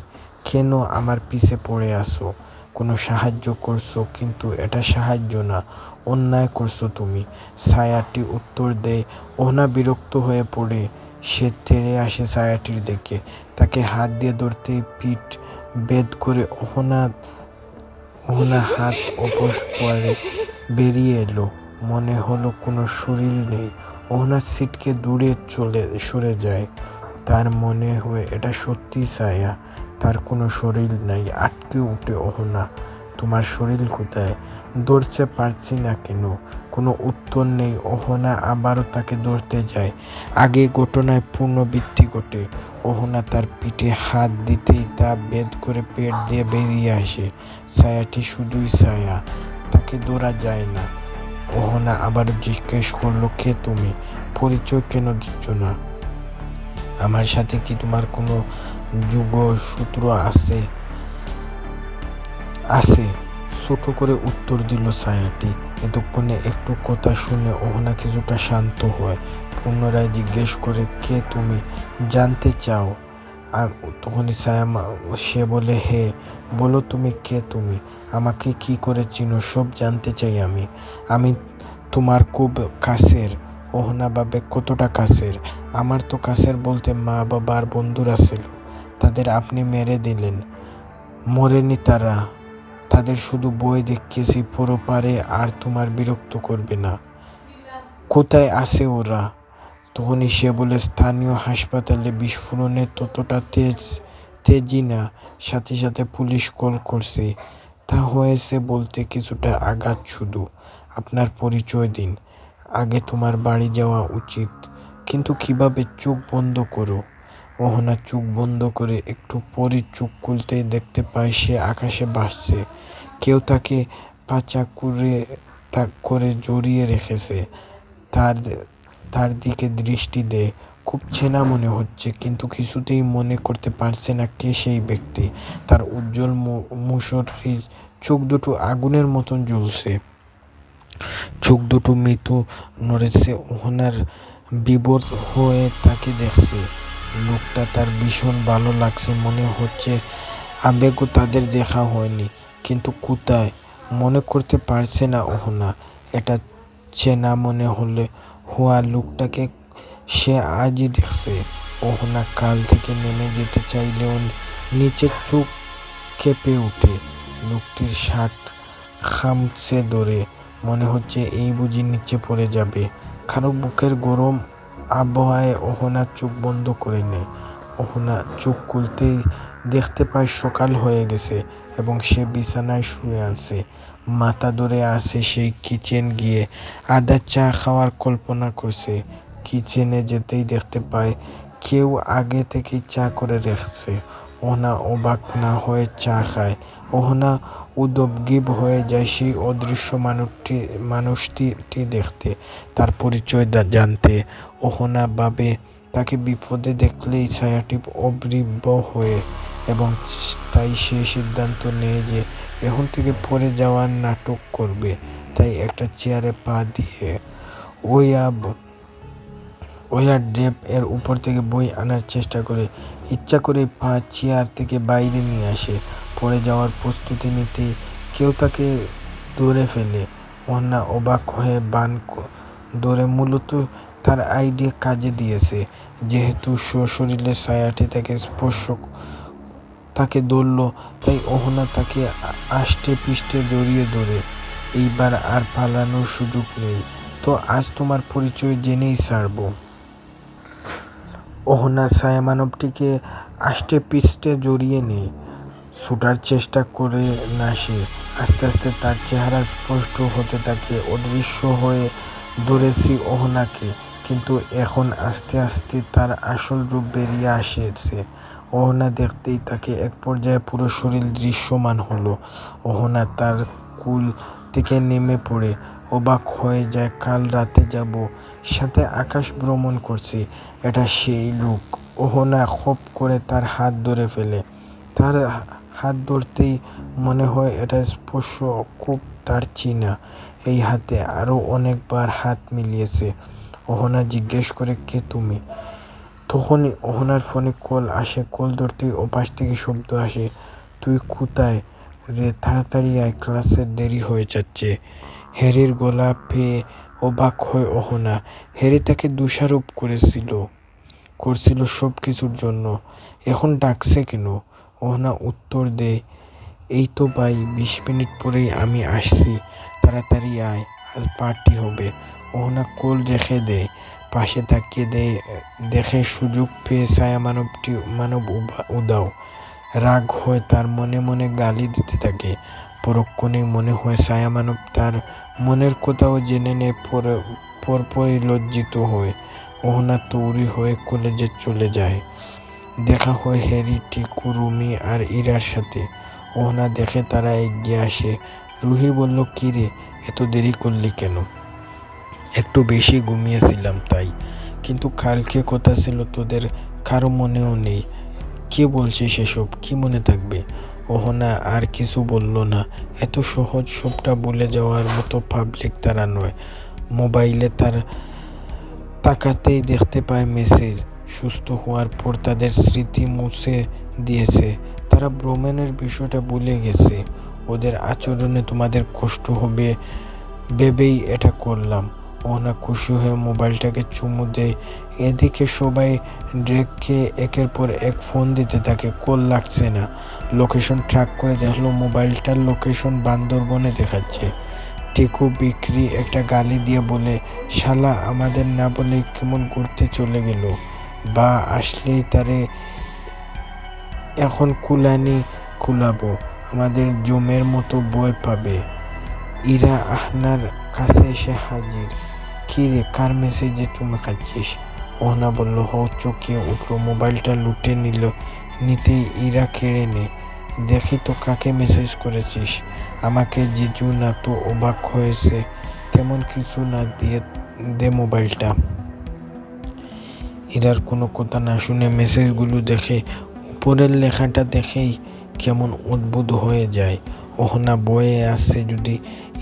কেন আমার পিছে পড়ে আসো? কোনো সাহায্য করছো, কিন্তু এটা সাহায্য না, অন্যায় করছো তুমি। ছায়াটি উত্তর দেয়। অহনা বিরক্ত হয়ে পড়ে। সে তেড়ে আসে ছায়াটির দিকে। তাকে হাত দিয়ে ধরতেই পিঠ ভেদ করে অহনা হাত অবশ করে বেরিয়ে এলো। মনে হলো কোনো শরীর নেই। অহনা ছিটকে দূরে সরে যায়। তার মনে হয় এটা সত্যি ছায়া, তার কোনো শরীর নাই। আটকে উঠে অহনা, তোমার শরীর কোথায়? ধরতে পারছি না কেন? কোনো উত্তর নেই। অহনা আবারও তাকে ধরতে যায়। আগে ঘটনায় পুনরাবৃত্তি ঘটে। অহনা তার পিঠে হাত দিতেই তা ভেদ করে পেট দিয়ে বেরিয়ে আসে। ছায়াটি শুধুই ছায়া, তাকে ধরা যায় না। অহনা আবারও জিজ্ঞেস করলো, কে তুমি? পরিচয় কেন দিচ্ছ না? আমার সাথে কি তোমার কোনো যোগসূত্র আছে? ছোট করে উত্তর দিল ছায়াটি। এতক্ষণে একটু কথা শুনে অহনা কিছুটা শান্ত হয়। পুনরায় জিজ্ঞেস করে, কে তুমি? জানতে চাও? আর তখনই সে বলে, হে, বলো তুমি কে তুমি? আমাকে কি করে চিনো? সব জানতে চাই আমি তোমার খুব কাছের। অহনা ভাবে, কতটা কাছের? আমার তো কাছের বলতে মা বাবা আর বন্ধুরা ছিল, তাদের আপনি মেরে দিলেন। মরেনি তারা, তাদের শুধু বই দেখিয়েছি পুরো পারে। আর তোমার বিরক্ত করবে না। কোথায় আছে ওরা? তখনই সে বলে, স্থানীয় হাসপাতালে। বিস্ফোরণে ততটা তেজি না, সাথে সাথে পুলিশ কল করছে। তা হয়েছে বলতে কিছুটা আঘাত শুধু। আপনার পরিচয় দিন। আগে তোমার বাড়ি যাওয়া উচিত। কিন্তু কিভাবে? চোখ বন্ধ করো। অহনা চোখ বন্ধ করে একটু পরই চোখ খুলতেই দেখতে পায় সে আকাশে ভাসছে। কেউ তাকে পাচা করে জড়িয়ে রেখেছে। তার দিকে দৃষ্টি দেয়। খুব চেনা মনে হচ্ছে, কিন্তু কিছুতেই মনে করতে পারছে না কে সেই ব্যক্তি। তার উজ্জ্বল মুখশ্রী চোখ দুটো আগুনের মতন জ্বলছে। চোখ দুটো মৃদু নড়ছে। অহনার বিভোর হয়ে তাকে দেখছে। লোকটা তার ভীষণ ভালো লাগছে। মনে হচ্ছে আবেগও তাদের দেখা হয়নি, কিন্তু কোথায় মনে করতে পারছে না অহনা। এটা চেনা মনে হলে হওয়া লোকটাকে সে আজই দেখছে। অহনা কাল থেকে নেমে যেতে চাইলেও নিচে চোখ কেঁপে ওঠে। লোকটির শার্ট খামচে ধরে, মনে হচ্ছে এই বুঝি নিচে পড়ে যাবে। কারো বুকের গরম আবহাওয়ায় অহনা চোখ বন্ধ করে নেয়। অহনা চোখ খুলতেই দেখতে পায় সকাল হয়ে গেছে এবং সে বিছানায় শুয়ে আছে। মাথা ধরে আছে সেই কিচেন গিয়ে আদা চা খাওয়ার কল্পনা করছে। কিচেনে যেতেই দেখতে পায় কেউ আগে থেকেই চা করে রেখেছে। অহনা অবাক না হয়ে চা খায়। অহনা উদগ্রীব হয়ে যায় সেই অদৃশ্য মানুষটি দেখতে, তার পরিচয় জানতে। অহনা ভাবে তাকে বিপদে দেখলেই ছায়াটি অব্রিব্য হয়ে, এবং তাই সে সিদ্ধান্ত নেয় যে এখন থেকে পড়ে যাওয়ার নাটক করবে। তাই একটা চেয়ারে পা দিয়ে ওয়া ড্রেপ এর উপর থেকে বই আনার চেষ্টা করে। ইচ্ছা করে পা চেয়ার থেকে বাইরে নিয়ে আসে। পড়ে যাওয়ার প্রস্তুতি নিতেই কেউ তাকে ধরে ফেলে। অহনা অবাক হয়ে বান ধরে, মূলত তার আইডিয়া কাজে দিয়েছে। যেহেতু সশরীরে ছায়াটি তাকে ধরল, তাই অহনা তাকে আষ্টে পৃষ্ঠে জড়িয়ে ধরে। এইবার আর পালানোর সুযোগ নেই। তো আজ তোমার পরিচয় জেনেই ছাড়ব। অহনা ছায়ামানবটিকে আষ্টে পৃষ্ঠে জড়িয়ে নেয়। ছুটার চেষ্টা করে না সে। আস্তে আস্তে তার চেহারা স্পষ্ট হতে থাকে। অদৃশ্য হয়ে ধরেছি অহনাকে, কিন্তু এখন আস্তে আস্তে তার আসল রূপ বেরিয়ে আসছে। অহনা দেখতেই তাকে এক পর্যায়ে পুরো শরীর দৃশ্যমান হলো। অহনা তার কুল থেকে নেমে পড়ে অবাক হয়ে যায়। কাল রাতে যাব, সাথে আকাশ ভ্রমণ করছি, এটা সেই লোক। অহনা খপ করে তার হাত ধরে ফেলে। তার হাত ধরতেই মনে হয় এটা স্পর্শ খুব তার চেনা। এই হাতে আরও অনেকবার হাত মিলিয়েছে। অহনা জিজ্ঞেস করে, কে তুমি? তখনই অহনার ফোনে কল আসে। কল ধরতেই ওপাশ থেকে শব্দ আসে, তুই কোথায় রে, তাড়াতাড়ি আয়, ক্লাসের দেরি হয়ে যাচ্ছে। হ্যারির গলা পেয়ে অবাক হয় অহনা। হ্যারি তাকে দোষারোপ করছিল সব কিছুর জন্য। এখন ডাকছে কেন? অহনা উত্তর দেয়, এই তো ভাই, 20 মিনিট পরেই আমি আসছি, তাড়াতাড়ি আয়, আজ পার্টি হবে। অহনা কল রেখে দেয়। পাশে তাকিয়ে দেখে সুযোগ পেয়ে মানব উদাও। রাগ হয় তার, মনে মনে গালি দিতে থাকে। পরক্ষণেই মনে হয় ছায়ামানব তার মনের কথাও জেনে নেয়। পরপরই লজ্জিত হয়। অহনা তৈরি হয়ে কলেজে চলে যায়। দেখা হয় হ্যারি, টিকু, রুমি আর ইরার সাথে। অহনা দেখে তারা এগিয়ে আসে। রুহি বলল, কি রে, এত দেরি করলি কেন? একটু বেশি ঘুমিয়েছিলাম তাই। কিন্তু কালকে কথা ছিল তোদের কারো মনেও নেই। কে বলছে সেসব? কি মনে থাকবে? অহনা আর কিছু বলল না। এত সহজ সবটা ভুলে যাওয়ার মতো পাবলিক তারা নয়। মোবাইলে তার তাকাতেই দেখতে পায় মেসেজ। সুস্থ হওয়ার পর তাদের স্মৃতি মুছে দিয়েছে। তারা ভ্রমণের বিষয়টা ভুলে গেছে। ওদের আচরণে তোমাদের কষ্ট হবে ভেবেই এটা করলাম। অহনা খুশি হয়ে মোবাইলটাকে চুমু দেয়। এদিকে সবাই ড্রেককে একের পর এক ফোন দিতে থাকে, কল লাগছে না। লোকেশন ট্র্যাক করে দেখলো মোবাইলটার লোকেশন বান্দরবনে দেখাচ্ছে। টিকু বিক্রি একটা গালি দিয়ে বলে, শালা আমাদের না বলে কেমন ঘুরতে চলে গেল, বা আসলেই তারে এখন কুলাবো, আমাদের জমের মতো ভয় পাবে। ইরা আহনার কাছে এসে হাজির। কি রে, কার মেসেজে চুমে খাচ্ছিস? অহনা বলল, চকিয়ে উঠল। মোবাইলটা লুটে নিতেই ইরা কেড়ে নেয়। দেখি তো কাকে মেসেজ করেছিস। আমাকে জিজু না তো অবাক হয়েছে তেমন কিছু না, দিয়ে দে মোবাইলটা। ইরার কোনো কথা না শুনে মেসেজগুলো দেখে। উপরের লেখাটা দেখেই কেমন উদ্বুদ্ধ হয়ে যায়। অহনা বয়ে আসছে, যদি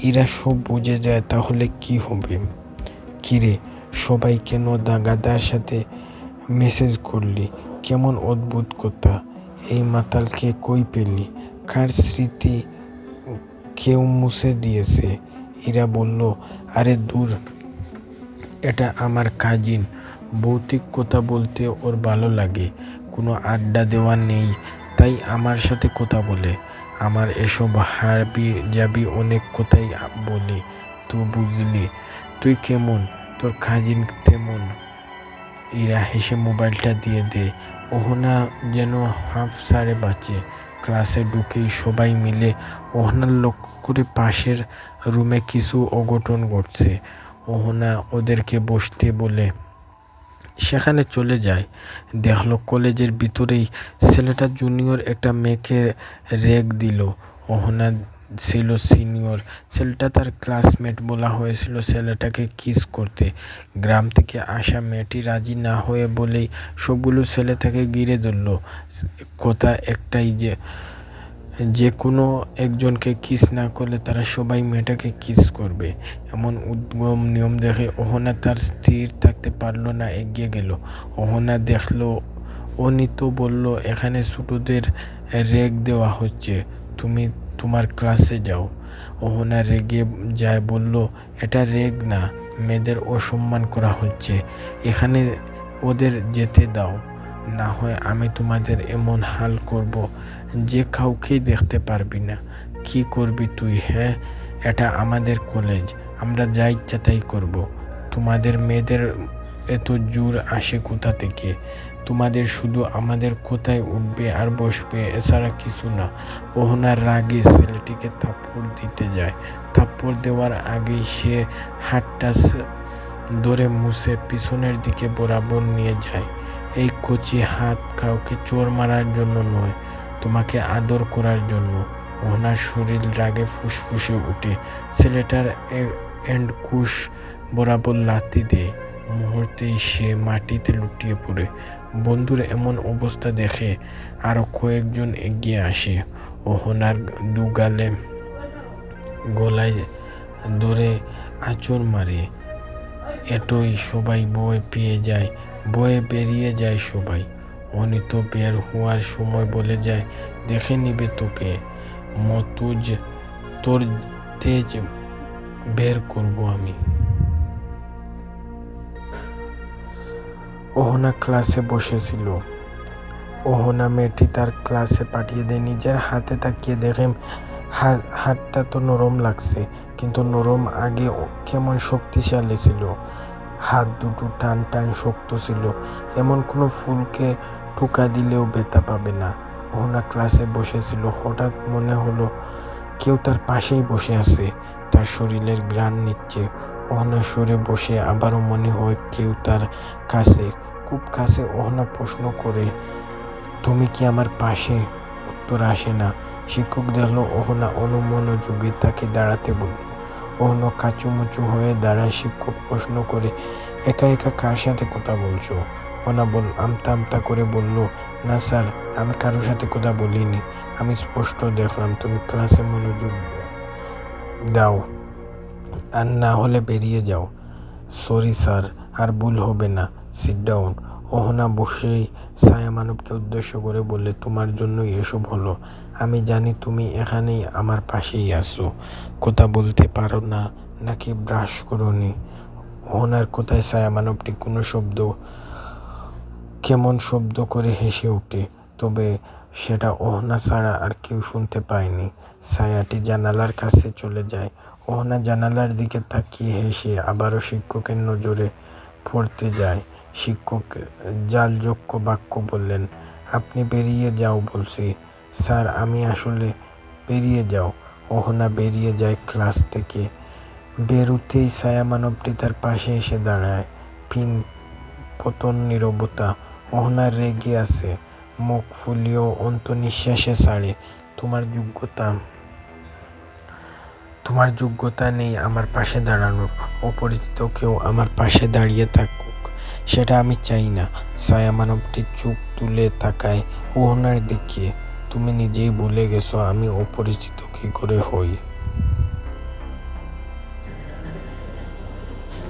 ইরা সব বুঝে যায় তাহলে কি হবে। কিরে, সবাই কেন গাদার সাথে মেসেজ করলি? কেমন অদ্ভুত কথা। এই মাতালকে কই পেলি? কার স্মৃতি কেউ মুছে দিয়েছে? ইরা বলল, আরে দূর, এটা আমার কাজিন। ভৌতিক কথা বলতে ওর ভালো লাগে, কোনো আড্ডা দেওয়া নেই তাই আমার সাথে কথা বলে। আমার এসব হাবি জাবি অনেক কথাই বলি, তো বুঝলি। তুই কেমন, তোর কাজিন তেমন? ইরা হেসে মোবাইলটা দিয়ে দে। ওহনা যেন হাফ সারে বাঁচে। ক্লাসে ঢুকেই সবাই মিলে ওহনার লক্ষ্য করে পাশের রুমে কিছু অঘটন ঘটছে। ওহনা ওদেরকে বসতে বলে সেখানে চলে যায়। দেখলো কলেজের ভিতরেই ছেলেটা জুনিয়র একটা মেয়েকে রেগ দিল। ওহনা ছিল সিনিয়র, ছেলেটা তার ক্লাসমেট, বলা হয়েছিল ছেলেটাকে কিস করতে। গ্রাম থেকে আসা মেয়েটি রাজি না হয়ে বলেই সবগুলো ছেলে তাকে ঘিরে ধরল। কথা একটাই যে কোনো একজনকে কিস না করলে তারা সবাই মেয়েটাকে কিস করবে। এমন উদ্গম নিয়ম দেখে ওহনা তার স্থির থাকতে পারল না, এগিয়ে গেল। ওহনা দেখলো অনিত বলল, এখানে ছোটদের রেগ দেওয়া হচ্ছে, তুমি তোমার ক্লাসে যাও। ওহনা রেগে যায়, বলল, এটা রেগ না, মেয়েদের অসম্মান করা হচ্ছে, এখানে ওদের যেতে দাও, না হয় আমি তোমাদের এমন হাল করব যে কাউকেই দেখতে পারবি না। কি করবি তুই? হ্যাঁ, এটা আমাদের কলেজ, আমরা যা ইচ্ছা তাই করব। তোমাদের মেয়েদের এত জোর আসে কোথা থেকে? তোমাদের শুধু আমাদের কোথায় উঠবে আর বসবে, এছাড়া কিছু না। ওহনার রাগে ছেলেটিকে থাপ্পড় দিতে যায়। থাপ্পড় দেওয়ার আগেই সে হাতটা ধরে মুছে পিছনের দিকে বরাবর নিয়ে যায়। এই কচি হাত কাউকে চোর মারার জন্য নয়, তোমাকে আদর করার জন্য। ওনার শরীর রাগে ফুসফুসে উঠে। ছেলেটার এন্ডকুশ বরাবর লাথি দেয়। মুহূর্তেই সে মাটিতে লুটিয়ে পড়ে। বন্ধুর এমন অবস্থা দেখে আরো কয়েকজন এগিয়ে আসে। ওহনার দুগালে গলায় ধরে আঁচড় মারে। এতই সবাই ভয় পেয়ে যায়, ভয়ে বেরিয়ে যায় সবাই। অনিত বের হওয়ার সময় বলে যায়, দেখে নিবে তোকে মতুজ, তোর তেজ বের করব আমি। ওহনা ক্লাসে বসেছিল। ওহনা মেয়েটি তার ক্লাসে পাঠিয়ে দেয়। নিজের হাতে তাকিয়ে দেখে হাতটা তো নরম লাগছে, কিন্তু নরম আগে কেমন শক্তিশালী ছিল। হাত দুটো টান টান শক্ত ছিল, এমন কোনো ফুলকে ঠোকা দিলেও ব্যথা পাবে না। ওহনা ক্লাসে বসেছিল, হঠাৎ মনে হলো কেউ তার পাশেই বসে আছে, তার শরীরের ঘ্রাণ নিচ্ছে। ওহনা সরে বসে আবারও মনে হয় কেউ তার কাছে, খুব কাছে। ওহনা প্রশ্ন করে, তুমি কি আমার পাশে? উত্তর আসে না। শিক্ষক দেখলো ওহনা অনুমনোযোগী, তাকে দাঁড়াতে বলল। ওহনা কাচুমুচু হয়ে দাঁড়ায়। শিক্ষক প্রশ্ন করে, একা একা কার সাথে কথা বলছো? ওহনা আমতা আমতা করে বলল, না স্যার, আমি কারোর সাথে কথা বলিনি, আমি স্পষ্ট দেখলাম তুমি ক্লাসে মনোযোগ দাও, আর না হলে বেরিয়ে যাও। সরি স্যার, আর ভুল হবে না, সিট ডাউন। ওহনা বসেই ছায়া মানবকে উদ্দেশ্য করে বললে, তোমার জন্যই এসব হলো। আমি জানি তুমি এখানেই আমার পাশেই আসো। কথা বলতে পারো না নাকি ব্রাশ করোনি? ওহনার কথায় ছায়া মানবটি কেমন শব্দ করে হেসে ওঠে, তবে সেটা ওহনা ছাড়া আর কেউ শুনতে পায়নি। ছায়াটি জানালার কাছে চলে যায়। ওহনা জানালার দিকে তাকিয়ে হেসে আবারও শিক্ষকের নজরে পড়তে যায়। শিক্ষক জালযোগ্য বাক্য বললেন, আপনি বেরিয়ে যাও বলছি। স্যার, আমি আসলে বেরিয়ে যাও। ওহনা বেরিয়ে যায় ক্লাস থেকে। বেরুতেই ছায়া মানবটি তার পাশে এসে দাঁড়ায়। পিন পতন নীরবতা। ওহনা রেগে আছে, মুখ ফুলিয়েও অন্ত নিঃশ্বাসে ছাড়ে, তোমার যোগ্যতা নেই আমার পাশে দাঁড়ানোর। অপরিচিত কেউ আমার পাশে দাঁড়িয়ে থাকুক, সেটা আমি চাই না। ছায়া মানবটি চোখ তুলে তাকায় ওহনার দিকে। তুমি নিজেই ভুলে গেছো আমি অপরিচিত কি করে হই?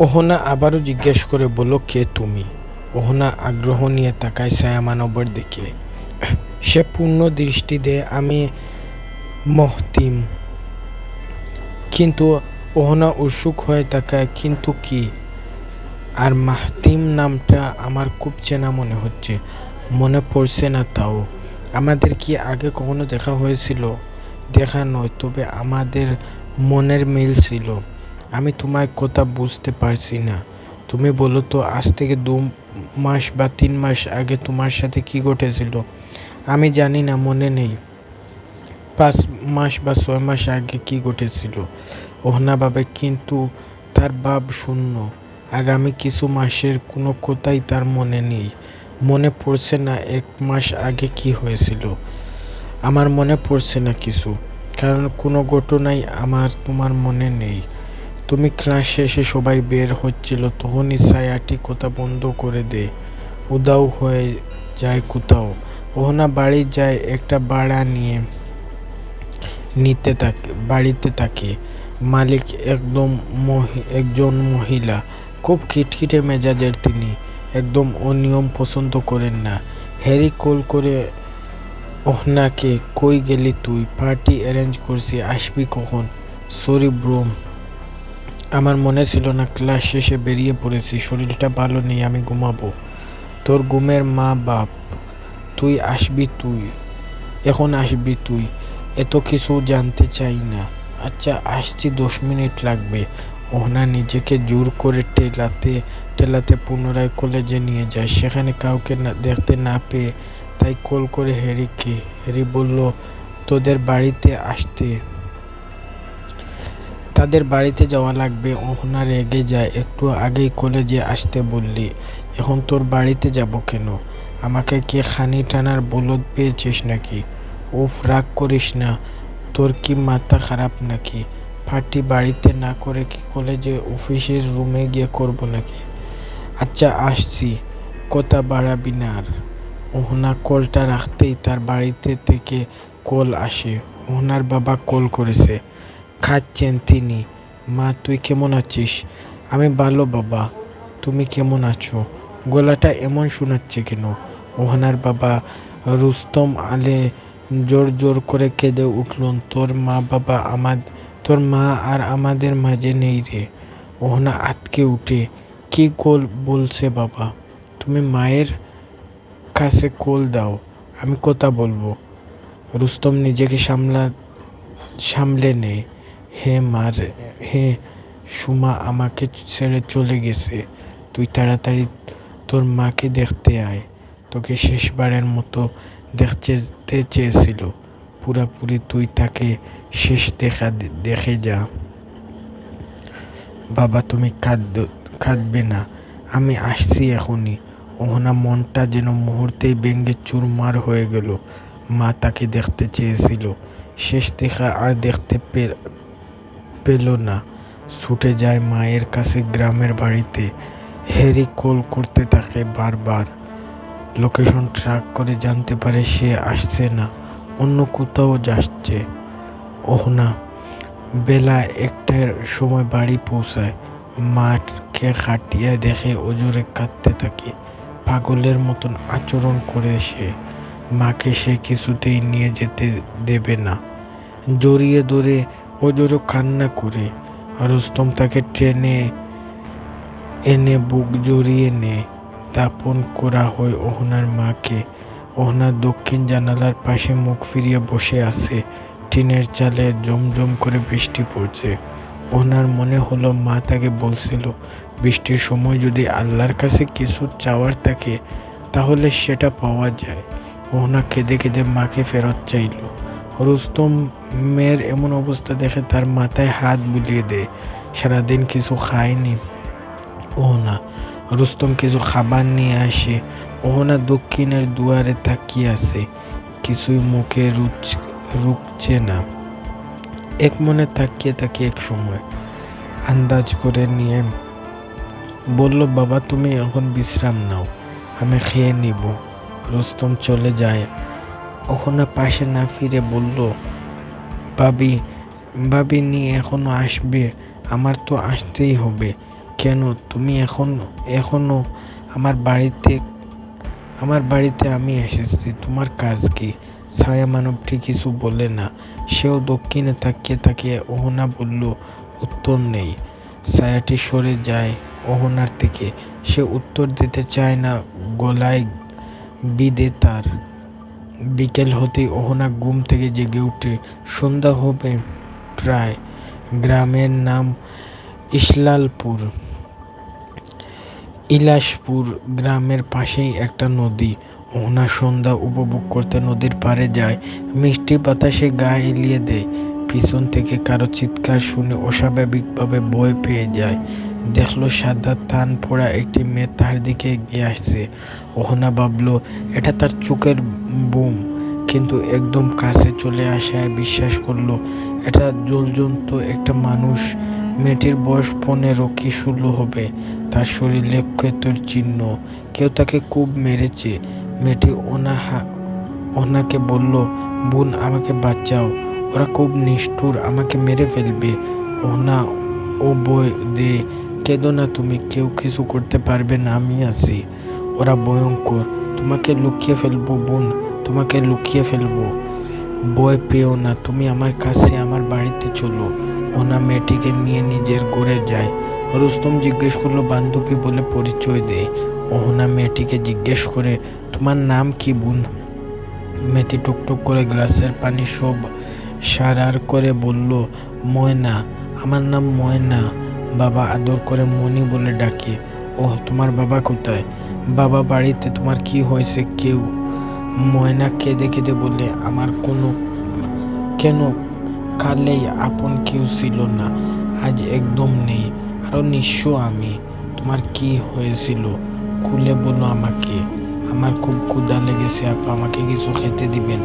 ওহনা আবারও জিজ্ঞেস করে, বলো কে তুমি? ওহনা আগ্রহ নিয়ে তাকায় ছায়া মানবের দিকে। সে পূর্ণ দৃষ্টি দেয়, আমি মহতিম। কিন্তু ওহনা উৎসুক হয়ে তাকায়, কিন্তু কি? আর মাহতিম নামটা আমার খুব চেনা মনে হচ্ছে। মনে পড়ছে না তাও। আমাদের কি আগে কখনো দেখা হয়েছিল? দেখা নয়, তবে আমাদের মনের মিল ছিল। আমি তোমার কথা বুঝতে পারছি না। তুমি বলো তো, আজ থেকে 2 মাস বা 3 মাস আগে তোমার সাথে কি ঘটেছিল? আমি জানি না, মনে নেই। 5 মাস বা 6 মাস আগে কি ঘটেছিল? ওহনা ভাবে, কিন্তু তার ভাব শূন্য। আগামী কিছু মাসের কোনো কথাই তার মনে নেই। মনে পড়ছে না 1 মাস আগে কি হয়েছিল। আমার মনে পড়ছে না কিছু, কারণ কোনো ঘটনাই আমার তোমার মনে নেই। তুমি ক্লাস শেষে সবাই বের হচ্ছিল, তখনই ছায়াটি কথা বন্ধ করে দেয়, উদাও হয়ে যায় কোথাও। ওহনা বাড়ি যায়, একটা ভাড়া বাড়িতে থাকে। মালিক একজন মহিলা, খুব খিটখিটে মেজাজের তিনি। একদম অনিয়ম পছন্দ করেন না। হ্যারি কল করে ওহনাকে, কই গেলি তুই? পার্টি অ্যারেঞ্জ করছি, আসবি কখন? সরি ব্রো, আমার মনে ছিল না। ক্লাস শেষে বেরিয়ে পড়েছি, শরীরটা ভালো নেই, আমি ঘুমাবো। তোর ঘুমের মা বাপ। এখন আসবি তুই? এত কিছু জানতে চাই না। আচ্ছা, আসছি, 10 মিনিট লাগবে। ওহনা নিজেকে জোর করে টেলাতে পুনরায় কলেজে নিয়ে যায়। সেখানে কাউকে দেখতে না পেয়ে তাই কল করে হ্যারিকে। হ্যারি বলল, তাদের বাড়িতে যাওয়া লাগবে। ওহনা রেগে যায়, একটু আগেই কলেজে আসতে বললি, এখন তোর বাড়িতে যাব কেন? আমাকে কি খানি টানার বলদ পেয়েছিস নাকি? উফ, রাগ করিস না। তোর কি মাথা খারাপ নাকি? পার্টি বাড়িতে না করে কি কলেজে অফিসের রুমে গিয়ে করব নাকি? আচ্ছা, আসছি, কথা বাড়াবি না আর। ওহনা কলটা রাখতেই তার বাড়িতে থেকে কল আসে। ওহনার বাবা কল করেছে। খাচ্ছেন তিনি। মা, তুই কেমন আছিস? আমি ভালো বাবা, তুমি কেমন আছো? গলাটা এমন শোনাচ্ছে কেন? ওহনার বাবা রুস্তম আলে জোর জোর করে কেঁদে উঠলেন। তোর মা আর আমাদের মাঝে নেই রে। ওহনা আটকে উঠে, কি কল বলছে বাবা? তুমি মায়ের কাছে কল দাও, আমি কথা বলবো। রুস্তম নিজেকে সামলে নেয়। হে সুমা আমাকে ছেড়ে চলে গেছে। তুই তাড়াতাড়ি তোর মাকে দেখতে আয়। তোকে শেষবারের মতো দেখতে চেয়েছিল। পুরাপুরি তুই তাকে শেষ দেখে যা। বাবা, তুমি কাঁদবে না, আমি আসছি এখনই। ওহনা মনটা যেন মুহূর্তেই ভেঙে চুরমার হয়ে গেল। মা তাকে দেখতে চেয়েছিল, শেষ দেখা আর দেখতে পেল না। ছুটে যায় মায়ের কাছে গ্রামের বাড়িতে। হ্যারি কল করতে থাকে বারবার। লোকেশন ট্র্যাক করে জানতে পারে সে আসছে না, অন্য কোথাও যাচ্ছে। ওহনা বেলা 1টার সময় বাড়ি পৌঁছায়। মাঠকে খাটিয়ে দেখে অজোরে কাঁদতে থাকে। পাগলের মতন আচরণ করে সে। মাকে সে কিছুতেই নিয়ে যেতে দেবে না। জড়িয়ে ধরে অজোরে কান্না করে। রুস্তম তাকে ট্রেনে এনে বুক জড়িয়ে নেয়। দাপন করা হয় ওহনার মাকে। ওহনা দক্ষিণ জানালার পাশে মুখ ফিরিয়ে বসে আছে। টিনের চালে জমজম করে বৃষ্টি পড়ছে। ওহনার মনে হলো মা তাকে বলছিল, বৃষ্টির সময় যদি আল্লাহর কাছে কিছু চাওয়ার থাকে তাহলে সেটা পাওয়া যায়। ওহনা কেঁদে কেঁদে মাকে ফেরত চাইল। রুস্তম মেয়ের এমন অবস্থা দেখে তার মাথায় হাত বুলিয়ে দেয়। সারাদিন কিছু খায়নি ওহনা। রুস্তম কিছু খাবার নিয়ে আসে। ওহনা দক্ষিণের দুয়ারে তাকিয়ে আছে, কিছুই মুখে রুকছে না। এক মনে তাকিয়ে এক সময় আন্দাজ করে নিয়ে বলল, বাবা তুমি এখন বিশ্রাম নাও, আমি খেয়ে নিব। রুস্তম চলে যায়। ওহনা পাশে না ফিরে বলল, ভাবি নিয়ে এখনো আসবে? আমার তো আসতেই হবে। কেন? তুমি এখনো আমার বাড়িতে আমি এসেছি, তোমার কাজ কি? ছায়া মানবটি কিছু বলে না। সেও দক্ষিণে তাকিয়ে ওহনা বলল, উত্তর নেই। ছায়াটি সরে যায় অহনার থেকে। সে উত্তর দিতে চায় না, গলায় বিঁধে তার। বিকেল হতেই অহনা ঘুম থেকে জেগে ওঠে। সন্ধ্যা হবে প্রায়। গ্রামের নাম ইলাসপুর। গ্রামের পাশেই একটা নদী। অহনা সন্ধ্যা উপভোগ করতে নদীর পাড়ে যায়। মিষ্টি বাতাসে গা এলিয়ে দেয়। পিছন থেকে কারো চিৎকার শুনে অস্বাভাবিকভাবে ভয় পেয়ে যায়। দেখলো সাদা টান পড়া একটি মেয়ে তার দিকে এগিয়ে আসছে। অহনা ভাবল এটা তার চোখের বুম, কিন্তু একদম কাছে চলে আসায় বিশ্বাস করলো এটা জ্বলজ্বন্ত একটা মানুষ। মেয়েটির বয়স 15 কি 16 হবে। তার শরীরে ক্ষতের চিহ্ন। কেউ তাকে খুব মেরেছে। মেয়েটি অহনাকে বলল, বোন আমাকে বাঁচাও, ওরা খুব নিষ্ঠুর, আমাকে মেরে ফেলবে। অহনা ও বই দে, কেঁদো না তুমি, কেউ কিছু করতে পারবে না, আমি আছি। ওরা ভয়ঙ্কর, তোমাকে লুকিয়ে ফেলবো বোন, তোমাকে লুকিয়ে ফেলবো। ভয় পেও না, তুমি আমার কাছে, আমার বাড়িতে চলো। অহনা মেয়েটিকে নিয়ে নিজের ঘরে যায়। রুস্তম জিজ্ঞেস করলো বান্ধবী বলে পরিচয় দেয়। অহনা মেয়েটিকে জিজ্ঞেস করে, তোমার নাম কি বোন? মেয়েটি টুকটুক করে গ্লাসের পানি সব সারার করে বলল, ময়না, আমার নাম ময়না। বাবা আদর করে মনি বলে ডাকে। ওহ, তোমার বাবা কোথায়? বাবা বাড়িতে। তোমার কি হয়েছে? কেউ? ময়না কেঁদে কেঁদে বলে, আমার কেন কালেই আপন কেউ ছিল না, আজ একদম নেই, আরো নিঃস্ব আমি। তোমার কি হয়েছিল খুলে বলো আমাকে। আমার খুব ক্ষুধা লেগেছে আপা, আমাকে কিছু খেতে দিবেন।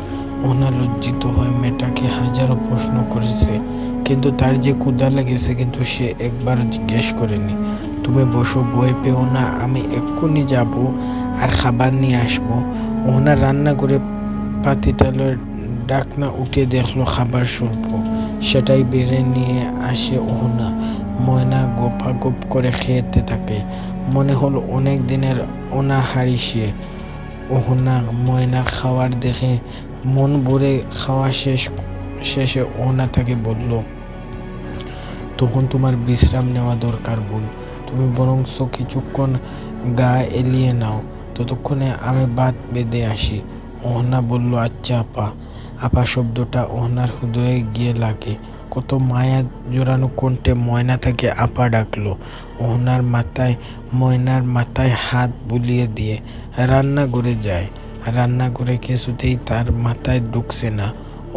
ওনা লজ্জিত হয়ে মেয়েটাকে হাজারো প্রশ্ন করেছে, কিন্তু তার যে ক্ষুধা লেগেছে কিন্তু সে একবারও জিজ্ঞেস করেনি। তুমি বসো, ভয় পেও না, আমি এক্ষুনি যাব আর খাবার নিয়ে আসবো। ওনা রান্না করে পাতিতালের ডাকনা উঠে দেখলো খাবার স্বল্প। সেটাই বেড়ে নিয়ে আসে ওহনা। ময়না গোপাগোপ করে খেতে থাকে। মনে হলো অনেক দিনের অনাহারি সে। ওহনা ময়নার খাওয়ার দেখে মন ভরে খাওয়া শেষে ওহনা তাকে বলল, তখন তোমার বিশ্রাম নেওয়া দরকার বোন, তুমি বরংস কিছুক্ষণ গা এলিয়ে নাও, ততক্ষণে আমি ভাত বেঁধে আসি। ওহনা বলল, আচ্ছা আপা। আপা শব্দটা ওহনার হৃদয়ে গিয়ে লাগে। কত মায়া জোরানো কণ্ঠে ময়না তাকে আপা ডাকলো। ময়নার মাথায় হাত বুলিয়ে দিয়ে রান্নাঘরে যায়। রান্নাঘরে কিছুতেই তার মাথায় ঢুকছে না।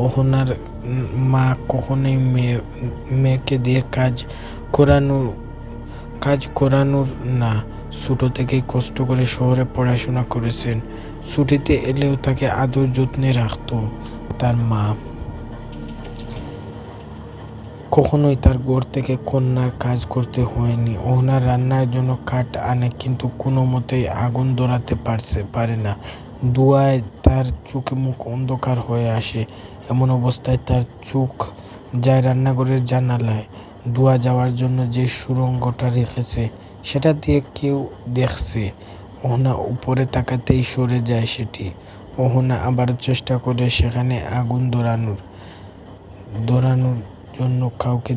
ওহনার মা কখনোই মেয়েকে দিয়ে কাজ করানোর না। ছোটো থেকেই কষ্ট করে শহরে পড়াশোনা করেছেন। ছুটিতে এলেও তাকে আদর যত্নে রাখত তার মা। কখনোই তার ঘর থেকে কন্যার কাজ করতে হয়নি। ওহনা রান্নার জন্য কাঠ আনে, কিন্তু কোনো মতেই আগুন ধরাতে পারে না। ধোঁয়ায় তার চোখে মুখ অন্ধকার হয়ে আসে। এমন অবস্থায় তার চোখ যায় রান্নাঘরের জানালায়। ধোঁয়া যাওয়ার জন্য যে সুড়ঙ্গটা রেখেছে সেটা দিয়ে কেউ দেখছে। ওহনা উপরে তাকাতেই সরে যায় সেটি। ওহনা আবারও চেষ্টা করে সেখানে আগুন ধরানোর জন্য কাউকে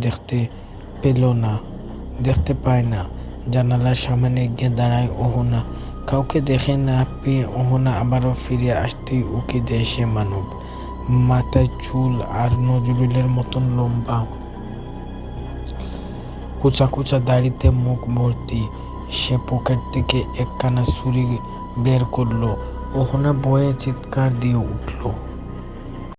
দেখতে পায় না। জানালার সামনে গিয়ে দাঁড়ায় ওহনা। কাউকে দেখে না পেয়ে ওহনা আবারও ফিরে আসতেই উকি দেয় সে মানব। মাথায় চুল আর নজরুলের মতন লম্বা, কুচা কুচা দাড়িতে মুখ ভর্তি। সে পকেট থেকে একখানা ছুরি বের করলো। ওহনা ভয়ে চিৎকার দিয়ে উঠল।